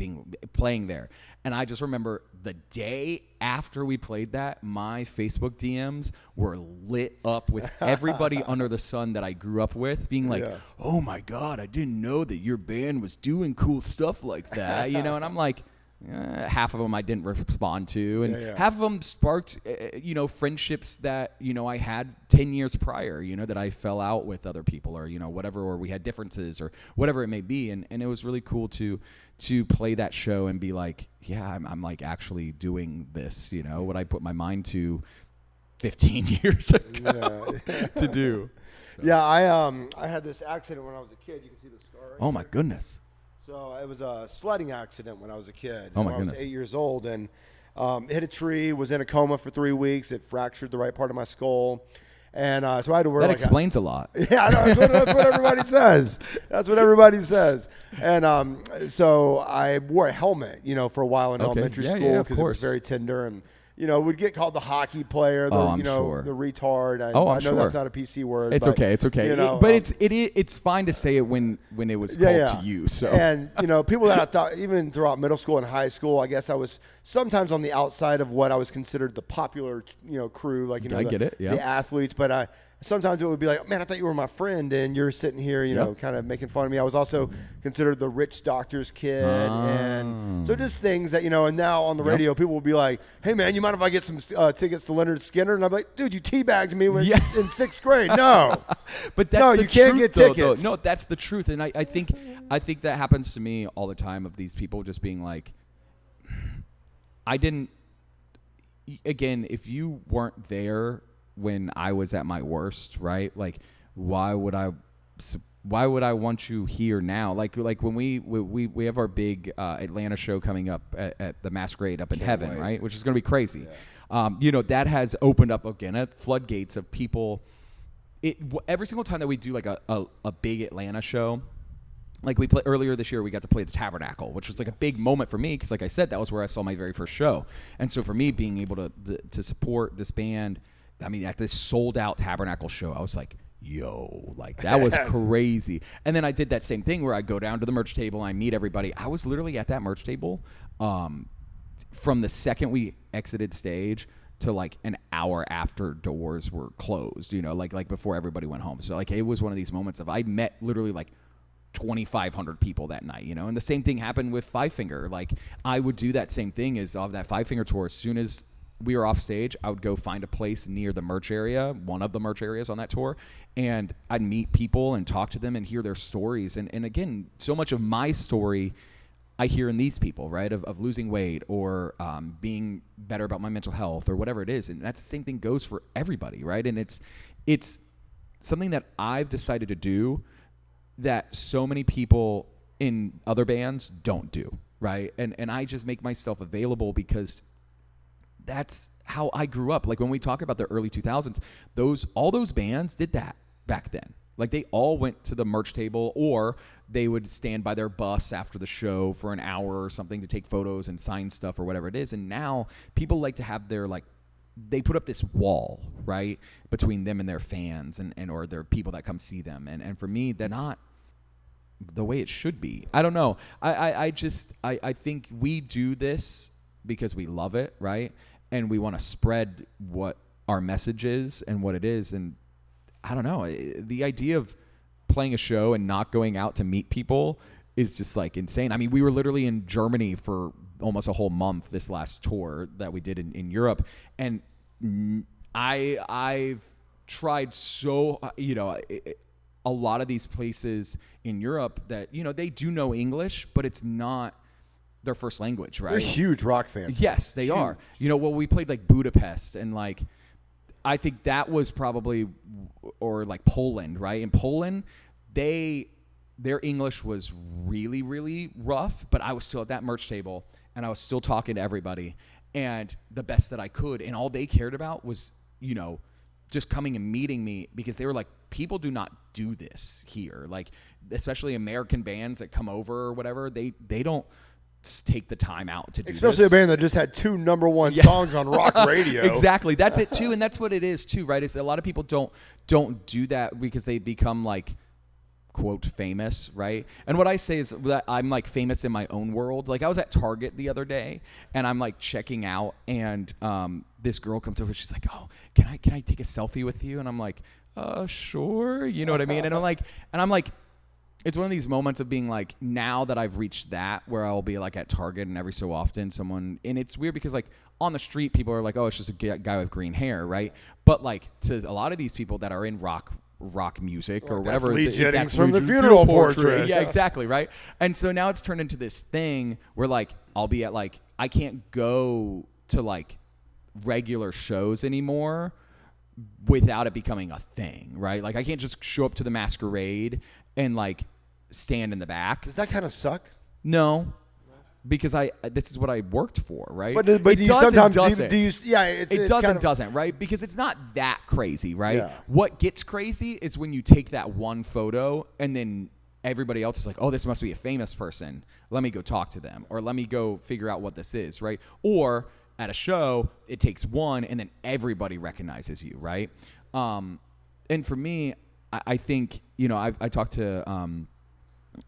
playing there. And I just remember the day after we played that, my Facebook DMs were lit up with everybody under the sun that I grew up with being like, oh my God, I didn't know that your band was doing cool stuff like that, and I'm like, half of them I didn't respond to, and half of them sparked, friendships that, I had 10 years prior, that I fell out with other people, or, whatever, or we had differences or whatever it may be. And it was really cool to play that show and be like, I'm like actually doing this, what I put my mind to 15 years ago to do. So. Yeah. I had this accident when I was a kid. You can see the scar right Oh, my goodness. So it was a sledding accident when I was a kid. Oh, my goodness. I was 8 years old, and hit a tree, was in a coma for 3 weeks. It fractured the right part of my skull. And so I had to wear that explains a lot. Yeah, I know, that's what everybody says. That's what everybody says. And so I wore a helmet, for a while in elementary school because it was very tender. And would get called the hockey player, sure. the retard. I know that's not a PC word. It's okay. It's okay. But it's fine to say it when it was called to you. So and people that I thought, even throughout middle school and high school, I guess I was sometimes on the outside of what I was considered the popular crew, like I get it. Yeah. The athletes, but sometimes it would be like, man, I thought you were my friend, and you're sitting here, kind of making fun of me. I was also considered the rich doctor's kid, and so just things that, and now on the radio, people will be like, hey, man, you mind if I get some tickets to Leonard Skinner? And I'm like, dude, you teabagged me in 6th grade. No. But that's the you can't truth, get tickets. No, that's the truth. And I think that happens to me all the time, of these people just being like, again, if you weren't there when I was at my worst, right? Like, why would I want you here now? Like when we have our big Atlanta show coming up at the Masquerade up in Heaven, wait. Right? Which is going to be crazy. Yeah. That has opened up again a floodgates of people. Every single time that we do like a big Atlanta show, like we earlier this year, we got to play the Tabernacle, which was like a big moment for me because, like I said, that was where I saw my very first show. And so for me, being able to support this band, I mean, at this sold out Tabernacle show, I was like, yo, like that was crazy. And then I did that same thing where I go down to the merch table and I meet everybody. I was literally at that merch table from the second we exited stage to like an hour after doors were closed, you know, like before everybody went home. So like it was one of these moments of I met literally like 2,500 people that night, you know, and the same thing happened with Five Finger. Like I would do that same thing as of that Five Finger tour. As soon as we were off stage, I would go find a place near the merch area, one of the merch areas on that tour, and I'd meet people and talk to them and hear their stories. And again, so much of my story I hear in these people, right, of losing weight or being better about my mental health or whatever it is. And that's the same thing goes for everybody, right? And it's something that I've decided to do that so many people in other bands don't do, right? And I just make myself available because that's how I grew up. Like when we talk about the early 2000s, all those bands did that back then. Like they all went to the merch table, or they would stand by their bus after the show for an hour or something to take photos and sign stuff or whatever it is. And now people like to have their they put up this wall, right, between them and their fans and or their people that come see them. And for me, that's not the way it should be. I don't know. I think we do this because we love it, right? And we want to spread what our message is and what it is. And I don't know. The idea of playing a show and not going out to meet people is just like insane. I mean, we were literally in Germany for almost a whole month this last tour that we did in Europe. And I've tried so, you know, a lot of these places in Europe that, you know, they do know English, but it's not their first language, right? They're huge rock fans. Yes, they are. You know, well, we played like Budapest and like, I think that was probably, or like Poland, right? In Poland, their English was really, really rough, but I was still at that merch table and I was still talking to everybody and the best that I could. And all they cared about was, you know, just coming and meeting me because they were like, people do not do this here. Like, especially American bands that come over or whatever, they don't take the time out to do especially this. A band that just had 2 number 1 songs on rock radio. Exactly. That's it too. And that's what it is too, right? Is a lot of people don't do that because they become like, quote, famous, right? And what I say is that I'm like famous in my own world. Like I was at Target the other day and I'm like checking out and this girl comes over, she's like, oh, can I take a selfie with you? And I'm like, sure. You know what I mean? And I'm like, it's one of these moments of being like, now that I've reached that where I'll be like at Target and every so often someone, and it's weird because like on the street, people are like, oh, it's just a guy with green hair, right? But like to a lot of these people that are in rock music or whatever. That's Lee Jennings from the funeral portrait. Yeah, exactly, right? And so now it's turned into this thing where like I'll be at like, I can't go to like regular shows anymore without it becoming a thing, right? Like I can't just show up to the Masquerade and like stand in the back. Does that kind of suck? No, because this is what I worked for, right? But it doesn't, right? Because it's not that crazy, right? Yeah. What gets crazy is when you take that one photo and then everybody else is like, oh, this must be a famous person. Let me go talk to them, or let me go figure out what this is, right? Or at a show, it takes one and then everybody recognizes you, right? And for me, I think, you know, I talked to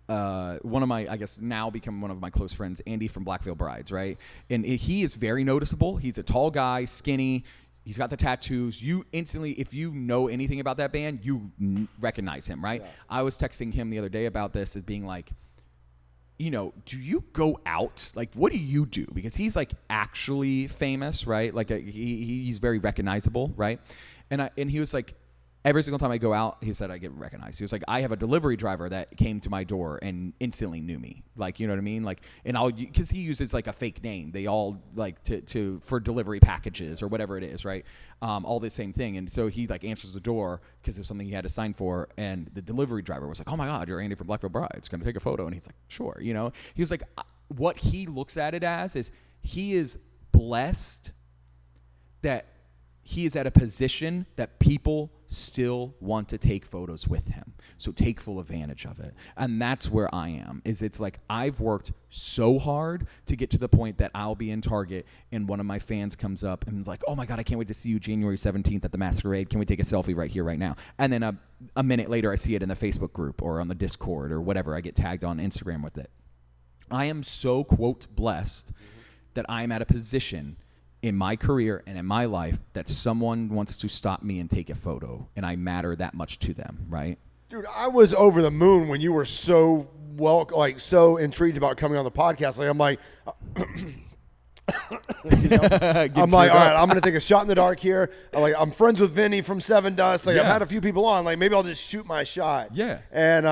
one of my, I guess now become one of my close friends, Andy from Black Veil Brides, right? And he is very noticeable. He's a tall guy, skinny. He's got the tattoos. You instantly, if you know anything about that band, you recognize him, right? Yeah. I was texting him the other day about this as being like, you know, do you go out? Like, what do you do? Because he's like actually famous, right? Like he's very recognizable, right? And he was like, every single time I go out, he said I get recognized. He was like, I have a delivery driver that came to my door and instantly knew me. Like, you know what I mean? Like, and because he uses like a fake name. They all like for delivery packages or whatever it is, right? All the same thing. And so he like answers the door because it was something he had to sign for. And the delivery driver was like, oh my God, you're Andy from Black Veil Brides. Going to take a photo. And he's like, sure. You know, he was like, what he looks at it as is he is blessed that he is at a position that people still want to take photos with him. So take full advantage of it. And that's where I am. It's like I've worked so hard to get to the point that I'll be in Target and one of my fans comes up and is like, oh my God, I can't wait to see you January 17th at the Masquerade. Can we take a selfie right here, right now? And then a minute later, I see it in the Facebook group or on the Discord or whatever. I get tagged on Instagram with it. I am so, quote, blessed that I'm at a position in my career and in my life that someone wants to stop me and take a photo, and I matter that much to them, right? Dude, I was over the moon when you were so so intrigued about coming on the podcast. Like, I'm like, I'm like, all right, I'm gonna take a shot in the dark here. I'm friends with Vinny from Seven Dust. I've had a few people on. Like, maybe I'll just shoot my shot. Yeah. And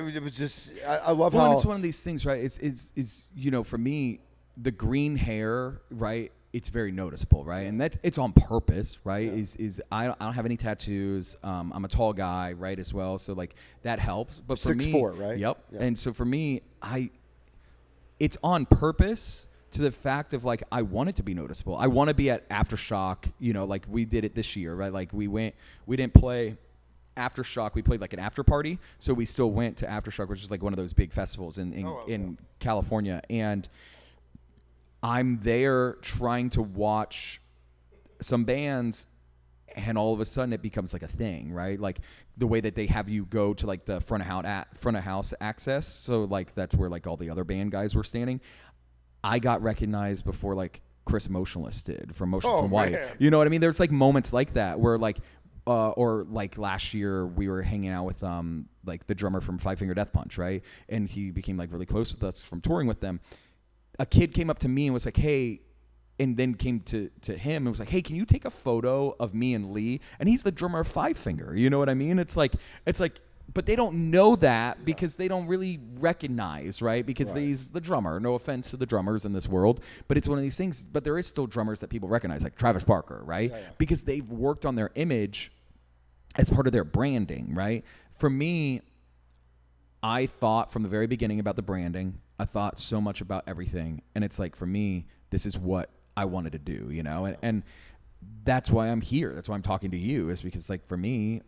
it was just, I love how. Well, it's one of these things, right? It's for me, the green hair, right? It's very noticeable, right? And it's on purpose, right? Yeah. I don't have any tattoos. I'm a tall guy, right, as well. So like that helps. But for me, 6'4", right? Yep. And so for me, it's on purpose to the fact of like I want it to be noticeable. I want to be at Aftershock, like we did it this year, right? Like we didn't play Aftershock, we played like an after party, so we still went to Aftershock, which is like one of those big festivals in California, and I'm there trying to watch some bands, and all of a sudden it becomes like a thing, right? Like the way that they have you go to like the front of house access. So like that's where like all the other band guys were standing. I got recognized before like Chris Motionless did from Motionless in White. Man. You know what I mean? There's like moments like that where like, or like last year we were hanging out with like the drummer from Five Finger Death Punch, right? And he became like really close with us from touring with them. A kid came up to me and was like, hey, and then came to him and was like, hey, can you take a photo of me and Lee? And he's the drummer of Five Finger. You know what I mean? It's like, but they don't know that because they don't really recognize, right? Because he's the drummer. No offense to the drummers in this world, but it's one of these things. But there is still drummers that people recognize, like Travis Barker, right? Yeah. Because they've worked on their image as part of their branding, right? For me, I thought from the very beginning about the branding. I thought so much about everything. And it's like, for me, this is what I wanted to do, And that's why I'm here. That's why I'm talking to you, is because, like, for me,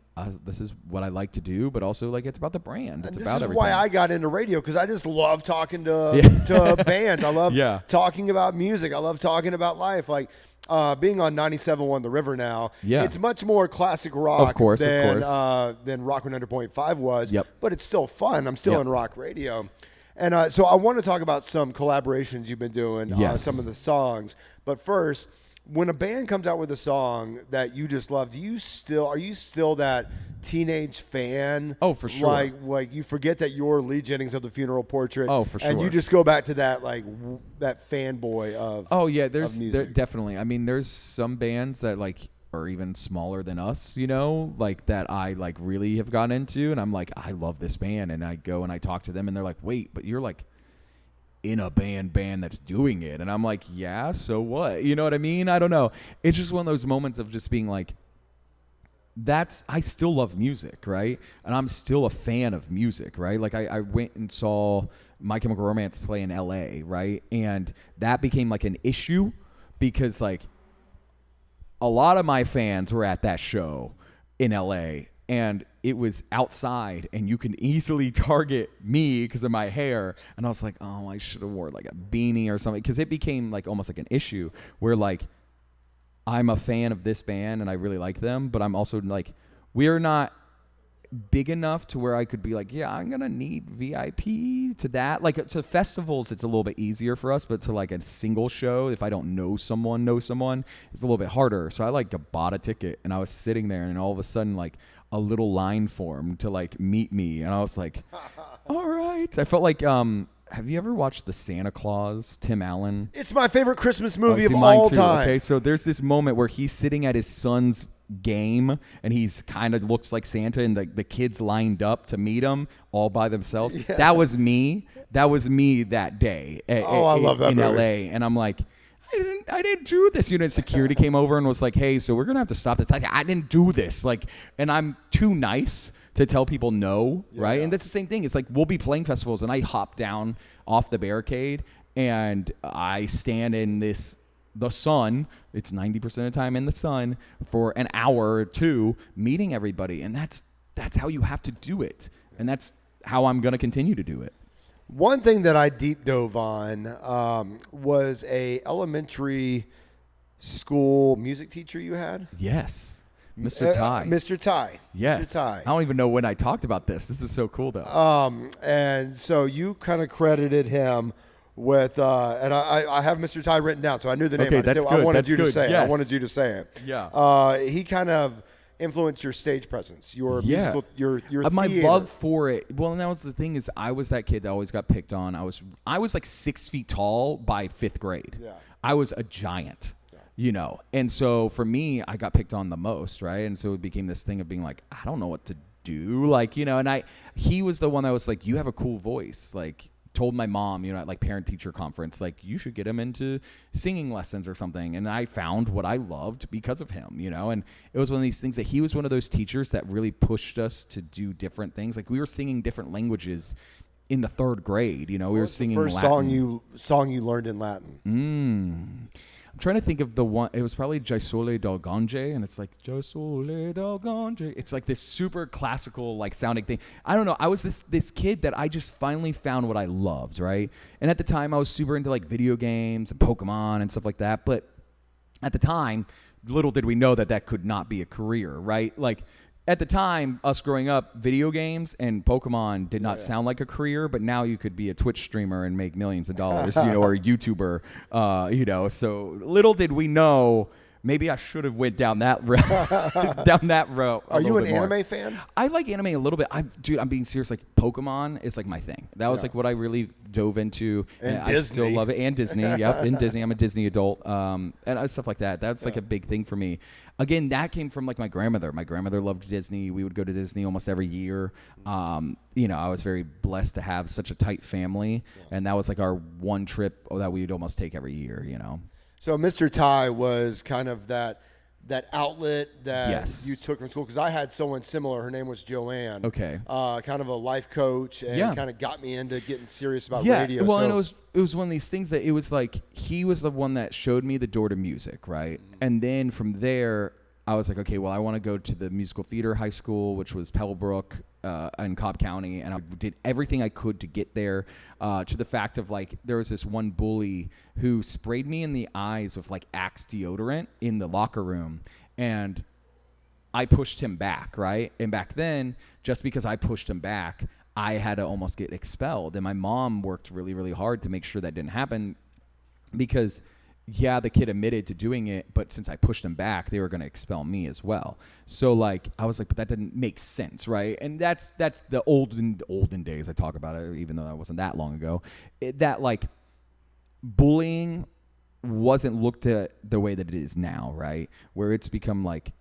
this is what I like to do, but also, like, it's about the brand. It's about everything. This is why I got into radio, because I just love talking to bands. I love talking about music. I love talking about life. Like, being on 97.1 The River now, it's much more classic rock than Rock 100.5 was, but it's still fun. I'm still in rock radio. And so I want to talk about some collaborations you've been doing on some of the songs. But first, when a band comes out with a song that you just love, are you still that teenage fan? Oh, for sure. Like you forget that you're Lee Jennings of the Funeral Portrait. Oh, for sure. And you just go back to that that fanboy of there's definitely. I mean, there's some bands that like are even smaller than us, like that I like really have gotten into, and I'm like, I love this band, and I go and I talk to them, and they're like, wait, but you're like in a band that's doing it, and I'm like, yeah, so what? You know what I mean? I don't know. It's just one of those moments of just being like, I still love music, right? And I'm still a fan of music, right? Like I went and saw My Chemical Romance play in LA, right? And that became like an issue because like a lot of my fans were at that show in LA, and it was outside, and you can easily target me because of my hair. And I was like, oh, I should have wore like a beanie or something, because it became like almost like an issue where like I'm a fan of this band and I really like them, but I'm also like, we're not big enough to where I could be like, yeah, I'm gonna need VIP to that. Like to festivals, it's a little bit easier for us, but to like a single show, if I don't know someone, it's a little bit harder. So I like bought a ticket, and I was sitting there, and all of a sudden like a little line formed to like meet me, and I was like, all right. I felt like have you ever watched The Santa Claus, Tim Allen? It's my favorite Christmas movie of all time. Okay, so there's this moment where he's sitting at his son's game, and he's kind of looks like Santa, and the kids lined up to meet him all by themselves. Yeah. That was me that day. I love that in movie. LA, and I'm like, I didn't do this. And security came over and was like, hey, so we're gonna have to stop this. Like, I didn't do this. Like, and I'm too nice to tell people no, right? And that's the same thing. It's like we'll be playing festivals, and I hop down off the barricade, and I stand in this the sun. It's 90% of the time in the sun for an hour or two, meeting everybody. And that's how you have to do it. And that's how I'm going to continue to do it. One thing that I deep dove on was a elementary school music teacher you had. Yes. Mr. Ty. Mr. Ty. Yes. Mr. Ty. I don't even know when I talked about this. This is so cool, though. And so you kind of credited him with, and I have Mr. Ty written down, so I knew the name. Okay, that's good. I wanted That's you good. to say it. Yes. I wanted you to say it. Yeah. He kind of influenced your stage presence, your musical, your my theater. love for it. Well, and that was the thing is I was that kid that always got picked on. I was like 6 feet tall by 5th grade. Yeah. I was a giant. You know, and so for me, I got picked on the most, right? And so it became this thing of being like, I don't know what to do, like, you know. And he was the one that was like, you have a cool voice, like, told my mom, you know, at like parent teacher conference, like, you should get him into singing lessons or something. And I found what I loved because of him, you know. And it was one of these things that he was one of those teachers that really pushed us to do different things. Like, we were singing different languages in the 3rd grade, you know. We were singing the first Latin. song you learned in Latin. I'm trying to think of the one. It was probably Jai Sole Dal Gange, and it's like Jai Sole Dal Gange. It's like this super classical, like sounding thing. I don't know. I was this kid that I just finally found what I loved, right? And at the time, I was super into like video games and Pokemon and stuff like that. But at the time, little did we know that could not be a career, right? Like, at the time, us growing up, video games and Pokemon did not sound like a career, but now you could be a Twitch streamer and make millions of dollars, you know, or a YouTuber, you know. So little did we know, maybe I should have went down that route. Down that route. Are you an anime fan? I like anime a little bit. Dude, I'm being serious. Like, Pokemon is like my thing. That was like what I really dove into. And I still love it. And Disney. Yep, and Disney. I'm a Disney adult. And stuff like that. That's like a big thing for me. Again, that came from like my grandmother. My grandmother loved Disney. We would go to Disney almost every year. You know, I was very blessed to have such a tight family. And that was like our one trip that we would almost take every year, you know. So Mr. Ty was kind of that outlet that you took from school, because I had someone similar. Her name was Joanne. Okay. Kind of a life coach, and kind of got me into getting serious about radio. Well, and it was one of these things that it was like he was the one that showed me the door to music, right? Mm-hmm. And then from there, I was like, okay, well, I want to go to the musical theater high school, which was Pebblebrook in Cobb County, and I did everything I could to get there. To the fact of like, there was this one bully who sprayed me in the eyes with like Axe deodorant in the locker room, and I pushed him back, right? And back then, just because I pushed him back, I had to almost get expelled. And my mom worked really, really hard to make sure that didn't happen, because the kid admitted to doing it, but since I pushed him back, they were going to expel me as well. So like, I was like, but that didn't make sense, right? And that's the olden days. I talk about it, even though that wasn't that long ago. That like bullying wasn't looked at the way that it is now, right? Where it's become like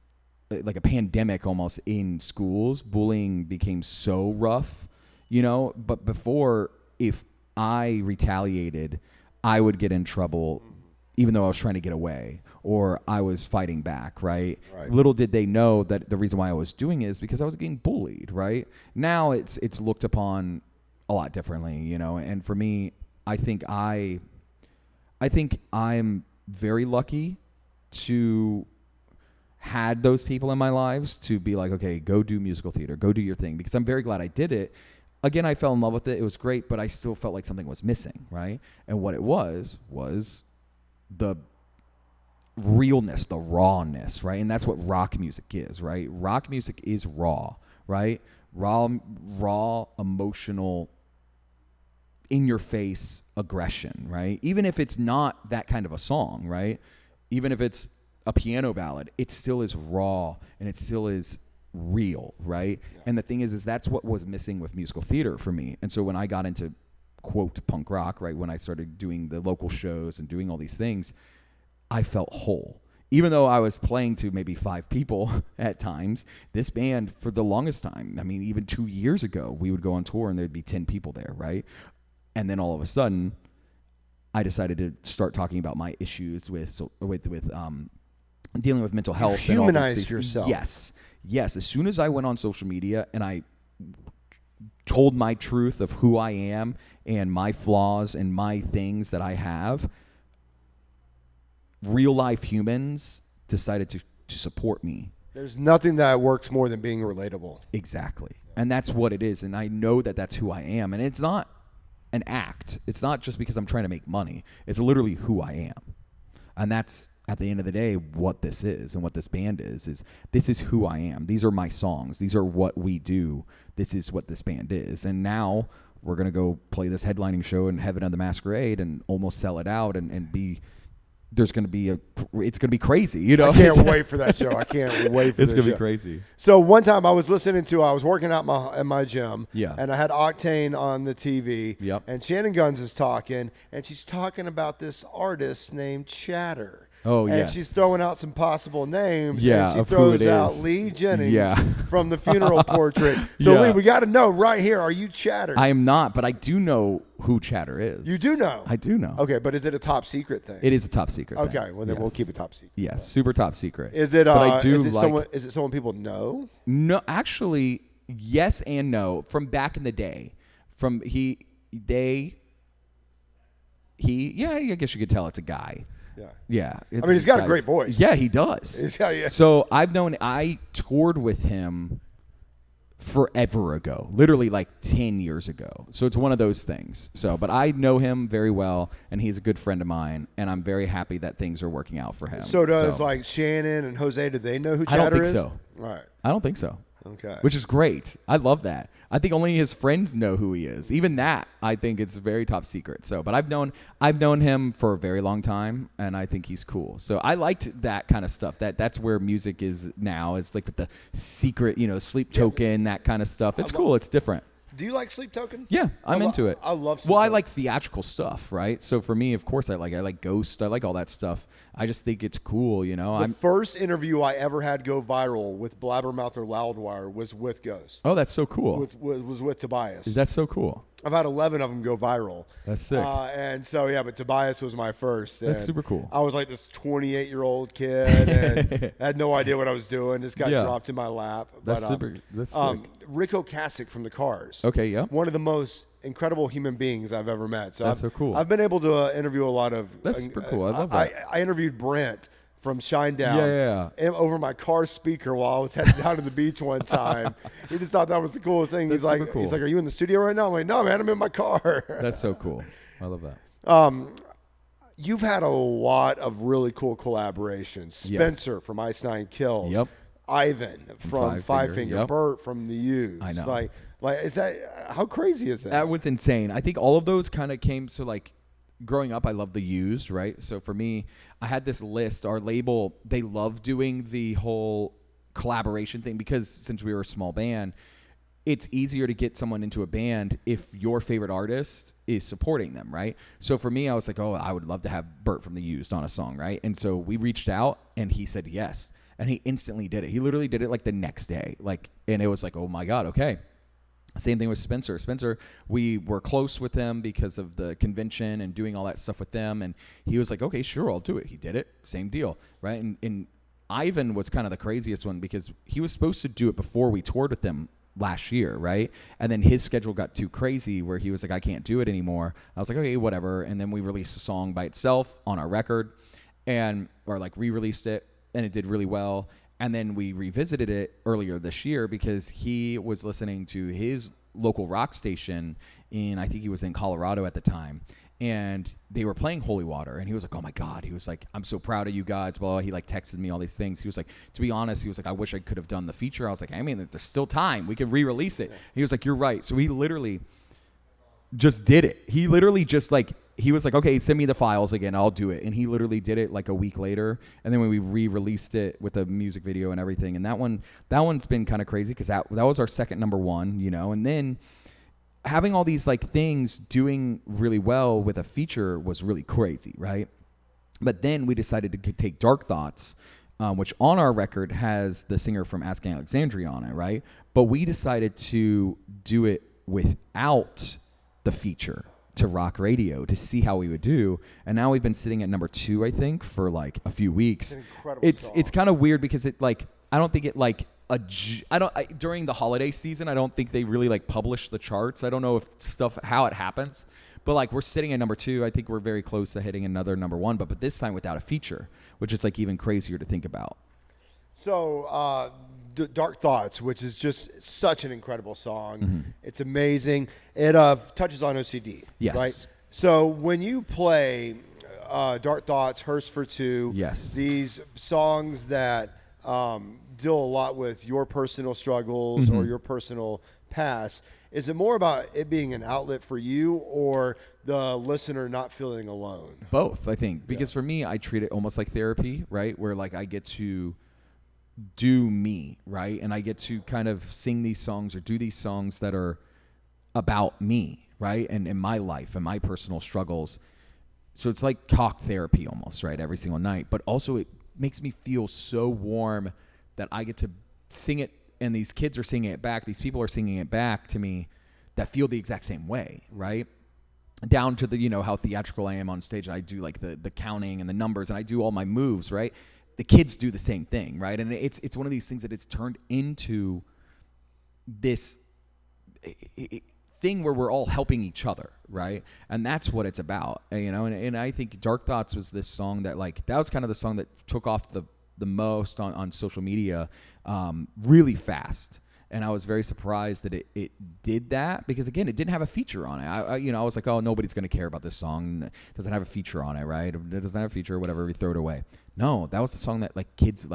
a pandemic almost in schools. Bullying became so rough, you know. But before, if I retaliated, I would get in trouble, even though I was trying to get away, or I was fighting back, right? Little did they know that the reason why I was doing it is because I was getting bullied, right? Now it's looked upon a lot differently, you know. And for me, I think I'm very lucky to had those people in my lives to be like, okay, go do musical theater, go do your thing, because I'm very glad I did it. Again, I fell in love with it. It was great, but I still felt like something was missing, right? And what it was the realness, the rawness, right? And that's what rock music is, right? Rock music is raw, right? Raw, emotional, in your face aggression, right? Even if it's not that kind of a song, right? Even if it's a piano ballad, it still is raw and it still is real, right? Yeah. And the thing is that's what was missing with musical theater for me. And so when I got into quote punk rock, right, when I started doing the local shows and doing all these things, I felt whole. Even though I was playing to maybe 5 people at times, this band for the longest time, I mean, even 2 years ago, we would go on tour and there'd be 10 people there, right? And then all of a sudden, I decided to start talking about my issues with dealing with mental health. You humanized yourself. Yes. As soon as I went on social media and I told my truth of who I am and my flaws and my things that I have, real life humans decided to support me. There's nothing that works more than being relatable. Exactly. And that's what it is. And I know that that's who I am. And it's not an act. It's not just because I'm trying to make money. It's literally who I am. And that's, at the end of the day, what this is and what this band is this is who I am. These are my songs. These are what we do. This is what this band is. And now we're going to go play this headlining show in Heaven of the Masquerade and almost sell it out and be... There's going to be it's going to be crazy, you know. I can't wait for that show. I can't wait for it's going to show. be crazy. So one time I was working out in my gym. Yeah. And I had Octane on the TV. Yep. And Shannon Guns is talking, and she's talking about this artist named Chatter. Oh, and yes. she's throwing out some possible names. Yeah, and she of who throws it out is. Lee Jennings Yeah. from the funeral portrait. So, Yeah. Lee, we got to know right here, are you Chatter? I am not, but I do know who Chatter is. You do know? I do know. Okay, but is it a top secret thing? It is a top secret thing. Okay, well, then we'll keep it top secret. Yes, super top secret. Is it, but I do is it someone people know? No, actually, yes and no. From back in the day. Yeah, I guess you could tell it's a guy. Yeah. I mean, he's got a great voice. Yeah, he does. Yeah. So I toured with him forever ago, literally like 10 years ago. So it's one of those things. So, but I know him very well, and he's a good friend of mine, and I'm very happy that things are working out for him. So does like Shannon and Jose, do they know who Chatter is? I don't think so. Right. I don't think so. Okay. Which is great. I love that. I think only his friends know who he is. Even that, I think it's very top secret. So, but I've known him for a very long time, and I think he's cool. So I liked that kind of stuff. That's where music is now. It's like with the secret, Sleep Token, that kind of stuff. It's cool. It's different. Do you like Sleep Token? Yeah, I'm into it. I love Sleep Token. Well, I like theatrical stuff, right? So for me, of course, I like Ghost. I like all that stuff. I just think it's cool, The first interview I ever had go viral with Blabbermouth or Loudwire was with Ghost. Oh, that's so cool. Was with Tobias. That's so cool. I've had 11 of them go viral. That's sick. And so, but Tobias was my first. That's super cool. I was like this 28-year-old kid and I had no idea what I was doing. Just got dropped in my lap. That's super. That's sick. Rick Ocasek from the Cars. Okay, yeah. One of the most incredible human beings I've ever met. So that's so cool. I've been able to interview a lot of. That's super cool. I love that. I interviewed Brent from Shinedown over my car speaker while I was heading down to the beach one time. He just thought that was the coolest thing. That's super cool. He's like, are you in the studio right now? I'm like, no, man, I'm in my car. That's so cool. I love that. You've had a lot of really cool collaborations. Spencer from Ice Nine Kills. Yep. Ivan from Five Finger. Yep. Bert from The Used. I know. Like, is that, how crazy is that? That was insane. I think all of those kind of came, so like, growing up, I loved The Used, right? So for me, I had this list. Our label, they love doing the whole collaboration thing because since we were a small band, it's easier to get someone into a band if your favorite artist is supporting them, right? So for me, I was like, oh, I would love to have Bert from The Used on a song, right? And so we reached out, and he said yes. And he instantly did it. He literally did it like the next day. And it was like, oh my God, okay. Same thing with Spencer. Spencer, we were close with him because of the convention and doing all that stuff with them. And he was like, okay, sure, I'll do it. He did it. Same deal, right? And Ivan was kind of the craziest one because he was supposed to do it before we toured with them last year, right? And then his schedule got too crazy where he was like, I can't do it anymore. I was like, okay, whatever. And then we released a song by itself on our record or like re-released it, and it did really well. And then we revisited it earlier this year because he was listening to his local rock station I think he was in Colorado at the time. And they were playing Holy Water. And he was like, oh my God. He was like, I'm so proud of you guys. Well, he like texted me all these things. He was like, to be honest, he was like, I wish I could have done the feature. I was like, I mean, there's still time. We can re-release it. He was like, you're right. So he literally just did it. He literally just he was like, okay, send me the files again. I'll do it. And he literally did it like a week later. And then when we re-released it with a music video and everything, and that one's been kind of crazy because that was our second number one, and then having all these like things doing really well with a feature was really crazy, right? But then we decided to take Dark Thoughts, which on our record has the singer from Asking Alexandria on it, right? But we decided to do it without the feature to rock radio to see how we would do. And now we've been sitting at number 2, I think, for like a few weeks. It's an incredible song. It's kind of weird because it I don't think it during the holiday season, I don't think they really like publish the charts. I don't know how it happens, but like we're sitting at number 2. I think we're very close to hitting another number 1, but this time without a feature, which is like even crazier to think about. So, Dark Thoughts, which is just such an incredible song. It's amazing. It touches on OCD. Yes. Right? So when you play Dark Thoughts, Hearse for Two, yes, these songs that deal a lot with your personal struggles or your personal past, is it more about it being an outlet for you or the listener not feeling alone? Both, I think. Because for me, I treat it almost like therapy, right? Where like I get to do me, right? And I get to kind of sing these songs or do these songs that are about me, right? And in my life and my personal struggles. So it's like talk therapy almost, right? Every single night. But also it makes me feel so warm that I get to sing it, and these kids are singing it back. These people are singing it back to me that feel the exact same way, right? Down to the, how theatrical I am on stage. I do like the counting and the numbers, and I do all my moves, right? The kids do the same thing, right? And it's one of these things that it's turned into this thing where we're all helping each other, right? And that's what it's about, and I think Dark Thoughts was this song that that was kind of the song that took off the most on social media really fast. And I was very surprised that it did that, because again, it didn't have a feature on it. I was like, oh, nobody's going to care about this song. It doesn't have a feature on it, right? It doesn't have a feature, whatever, we throw it away. No, that was the song that kids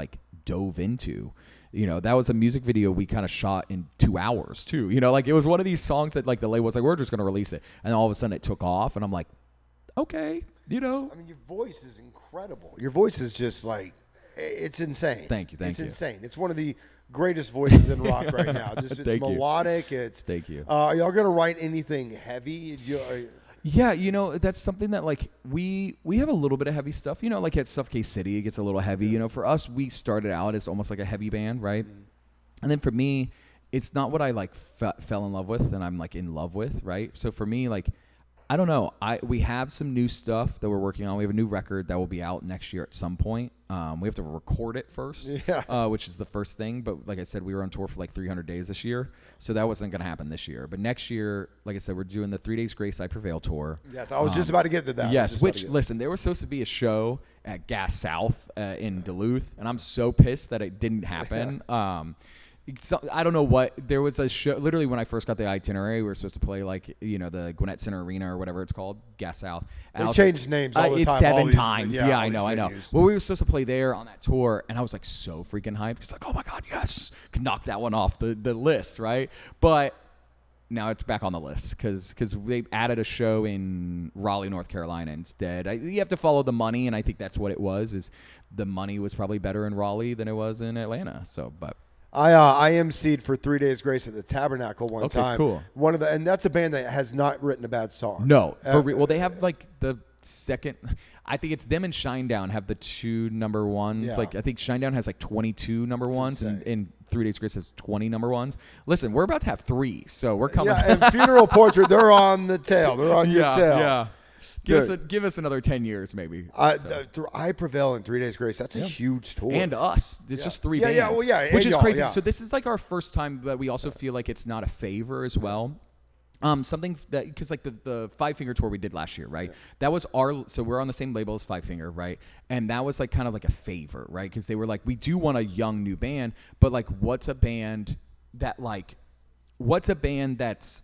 dove into. That was a music video we kind of shot in 2 hours too. It was one of these songs that the label was like, we're just going to release it. And all of a sudden it took off, and I'm like, okay, I mean, your voice is incredible. Your voice is just it's insane. Thank you. It's insane. It's one of the greatest voices in rock right now. Just it's melodic. Thank you. Are y'all gonna write anything heavy? Yeah, that's something that we have a little bit of heavy stuff. At Suffocate City, it gets a little heavy. For us, we started out as almost like a heavy band, right? And then for me, it's not what I fell in love with, and I'm in love with, right? So for me, I don't know. We have some new stuff that we're working on. We have a new record that will be out next year at some point. We have to record it first, which is the first thing. But like I said, we were on tour for 300 days this year, so that wasn't going to happen this year. But next year, like I said, we're doing the 3 Days Grace I Prevail tour. Yes, I was just about to get to that. Yes, listen, there was supposed to be a show at Gas South in Duluth, and I'm so pissed that it didn't happen. I don't know what. There was a show. Literally, when I first got the itinerary, we were supposed to play the Gwinnett Center Arena or whatever it's called, Gas South. And they changed names all the time. It's 7 times. Yeah, I know. Well, we were supposed to play there on that tour, and I was so freaking hyped. It's oh my god, yes, can knock that one off the list, right? But now it's back on the list because they added a show in Raleigh, North Carolina instead. You have to follow the money, and I think that's what it was. Is the money was probably better in Raleigh than it was in Atlanta. So, but. I emceed for 3 Days Grace at the Tabernacle one time. Cool. And that's a band that has not written a bad song. No, well, they have the second. I think it's them and Shinedown have the 2 number ones. Yeah. I think Shinedown has 22 number ones, and 3 Days Grace has 20 number ones. Listen, we're about to have 3, so we're coming. Yeah, and Funeral Portrait, they're on the tail. They're on your tail. Yeah. Give us another 10 years, maybe. I Prevail in 3 Days Grace. That's a huge tour. And us. It's just 3 bands. Yeah, well, yeah. Which is crazy. Yeah. So this is our first time that we also feel like it's not a favor as well. Something that, because the Five Finger tour we did last year, right? Yeah. That was so we're on the same label as Five Finger, right? And that was kind of a favor, right? Because they were we do want a young new band, but what's a band that's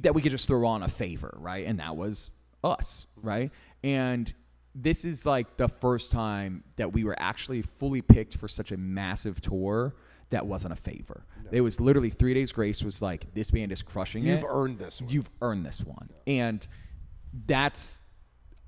that we could just throw on a favor, right? And that was us, right? And this is the first time that we were actually fully picked for such a massive tour that wasn't a favor. No. It was literally 3 Days Grace was this band is crushing it. You've earned this one. You've earned this one. Yeah. And that's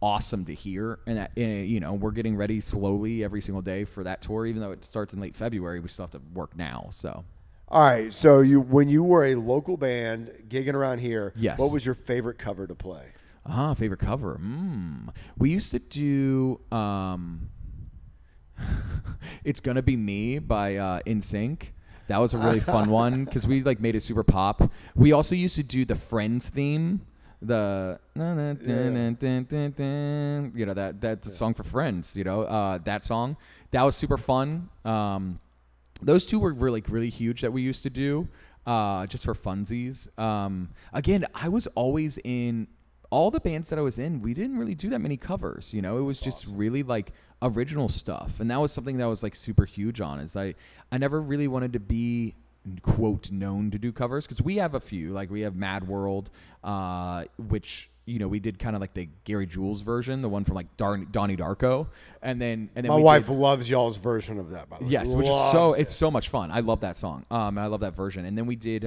awesome to hear. And that, we're getting ready slowly every single day for that tour. Even though it starts in late February, we still have to work now, so... All right, so when you were a local band gigging around here, yes. What was your favorite cover to play? Favorite cover. We used to do It's Gonna Be Me by NSYNC. That was a really fun one because we made it super pop. We also used to do the Friends theme. That's a song for Friends, that song. That was super fun. those two were really, really huge that we used to do just for funsies. Again, I was always in all the bands that I was in. We didn't really do that many covers. It was just really like original stuff, and that was something that was like super huge on. Is I never really wanted to be quote known to do covers, because we have a few, like we have Mad World, which we did kind of like the Gary Jules version, the one from like Donnie Darko, and then my wife loves y'all's version of that, by the way. Yes, which is it's so much fun. I love that song. And I love that version. And then we did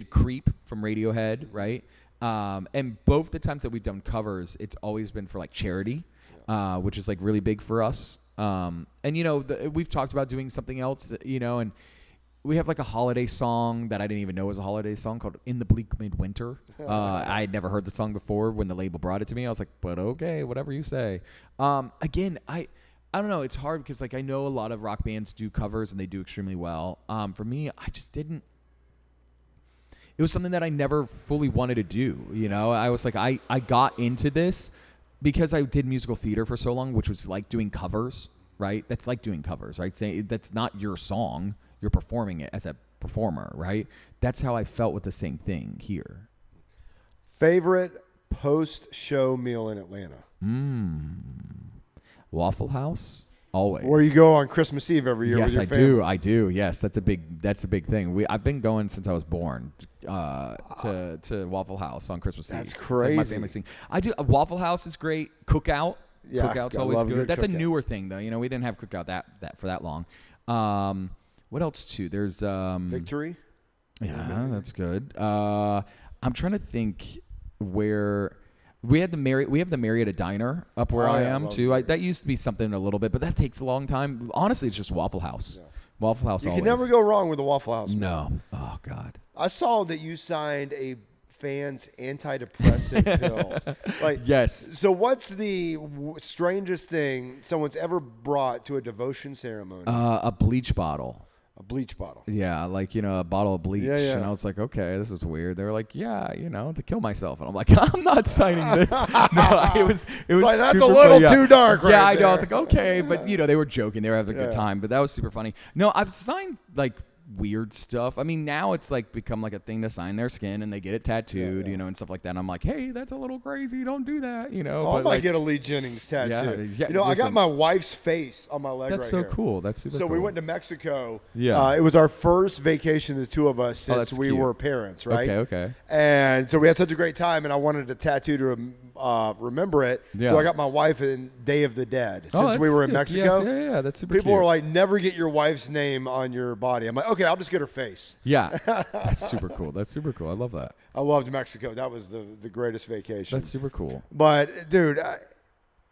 Creep from Radiohead, right? And both the times that we've done covers, it's always been for like charity, which is like really big for us. And we've talked about doing something else, and we have like a holiday song that I didn't even know was a holiday song called In the Bleak Midwinter. I had never heard the song before. When the label brought it to me, I was like, but okay, whatever you say. Again, I don't know. It's hard because like I know a lot of rock bands do covers and they do extremely well. For me, I just didn't. It was something that I never fully wanted to do. I was like, I got into this because I did musical theater for so long, which was like doing covers, right? That's like doing covers, right? Saying that's not your song. You're performing it as a performer, right? That's how I felt with the same thing here. Favorite post-show meal in Atlanta? Waffle House, always. Where you go on Christmas Eve every year? Yes, with your family? I do. Yes, that's a big thing. I've been going since I was born to Waffle House on Christmas Eve. That's crazy. It's like my family thing. I do. Waffle House is great. Cookout. Yeah, Cookout's always good. That's cookout. a newer thing though. We didn't have Cookout that for that long. What else too? There's Victory. Yeah, that's good. I'm trying to think where we have the Marietta Diner up where I am too. That used to be something a little bit, but that takes a long time. Honestly, it's just Waffle House. Yeah. Waffle House. You always. can never go wrong with the Waffle House. No. Oh God. I saw that you signed a fans antidepressant pills. Like, yes. So what's the strangest thing someone's ever brought to a devotion ceremony? A bleach bottle. A bleach bottle. Yeah, like, a bottle of bleach. Yeah. And I was like, okay, this is weird. They were like, yeah, to kill myself. And I'm like, I'm not signing this. No, it was like, that's super a little funny. too dark right Yeah, I know. there. I was like, okay. But, they were joking. They were having a good time. But that was super funny. No, I've signed, like, weird stuff. I mean, now it's like become like a thing to sign their skin and they get it tattooed, and stuff like that. And I'm like, hey, that's a little crazy. Don't do that, I might get a Lee Jennings tattoo. Yeah, listen, I got my wife's face on my leg that's right so here. cool. That's super So cool. we went to Mexico. Yeah. It was our first vacation, the two of us, since we cute. were parents, right? Okay. And so we had such a great time, and I wanted a tattoo to remember it. Yeah. So I got my wife in Day of the Dead. Since we were in Mexico. Yes, yeah, that's super People cute. were like, never get your wife's name on your body. I'm like, okay, I'll just get her face. Yeah, that's super cool. That's super cool. I love that. I loved Mexico. That was the greatest vacation. That's super cool. But, dude,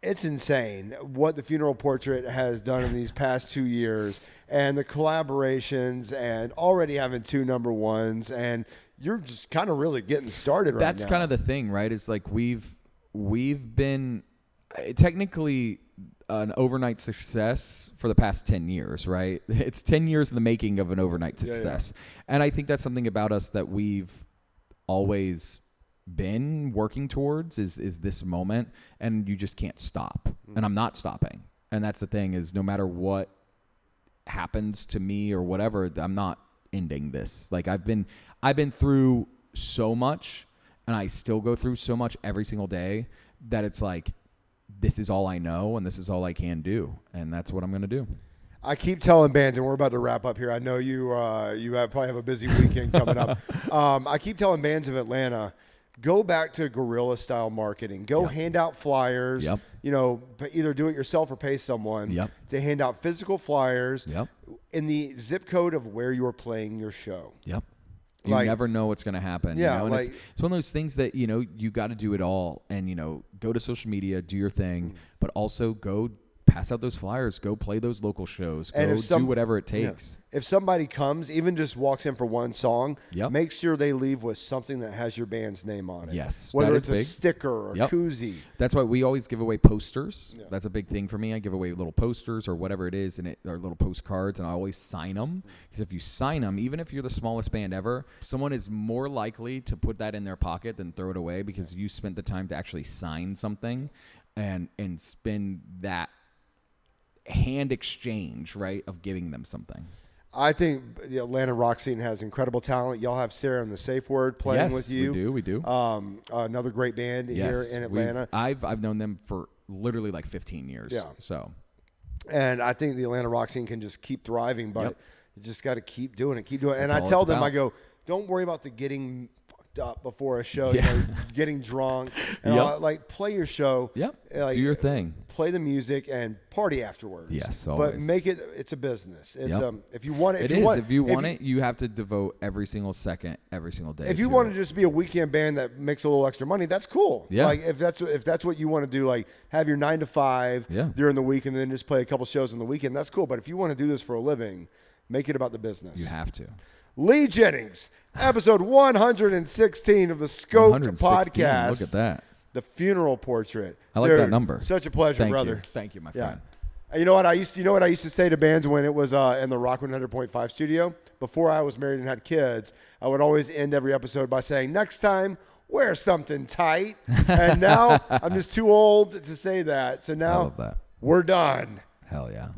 it's insane what the Funeral Portrait has done in these past 2 years, and the collaborations, and already having 2 number ones, and you're just kind of really getting started right now. That's kind of the thing, right? It's like we've been technically an overnight success for the past 10 years, right? It's 10 years in the making of an overnight success. And I think that's something about us that we've always been working towards is this moment, and you just can't stop. And I'm not stopping. And that's the thing, is no matter what happens to me or whatever, I'm not ending this. Like I've been through so much, and I still go through so much every single day, that it's like, this is all I know, and this is all I can do, and that's what I'm going to do. I keep telling bands, and we're about to wrap up here. I know you probably have a busy weekend coming up. I keep telling bands of Atlanta, go back to guerrilla style marketing. Go hand out flyers. Yep. Either do it yourself or pay someone to hand out physical flyers in the zip code of where you're playing your show. Yep. You never know what's going to happen. Yeah, and it's one of those things that, you got to do it all, and, go to social media, do your thing, but also go pass out those flyers, go play those local shows, go do whatever it takes. Yeah. If somebody comes, even just walks in for one song, Yep. make sure they leave with something that has your band's name on it. Yes, whether that it's is a big. sticker or Yep. koozie. That's why we always give away posters. Yeah. That's a big thing for me. I give away little posters or whatever it is, or little postcards, and I always sign them. Because if you sign them, even if you're the smallest band ever, someone is more likely to put that in their pocket than throw it away, because you spent the time to actually sign something and spend that hand exchange, right, of giving them something. I think the Atlanta rock scene has incredible talent. Y'all have Sarah and the Safe Word playing with you. Yes, we do. Another great band here in Atlanta. I've known them for literally like 15 years. Yeah. So, and I think the Atlanta rock scene can just keep thriving, but you just got to keep doing it. And I tell them, I go, don't worry about the getting fucked up before a show, getting drunk. And like, play your show. Yep. Like, do your thing. Play the music and party afterwards. Yes, always. But make it's a business. It's if you want it, if you want it, you have to devote every single second, every single day. If you want to just be a weekend band that makes a little extra money, that's cool. Yeah. Like if that's what you want to do, like have your 9 to 5 during the week and then just play a couple shows on the weekend, that's cool. But if you want to do this for a living, make it about the business. You have to. Lee Jennings, episode 116 of the Scoped podcast. Look at that. The funeral portrait. I like that number. Such a pleasure, brother. Thank you, my friend. You know what I used to say to bands when it was in the Rock 100.5 studio? Before I was married and had kids, I would always end every episode by saying, next time, wear something tight. And now I'm just too old to say that. So now we're done. Hell yeah.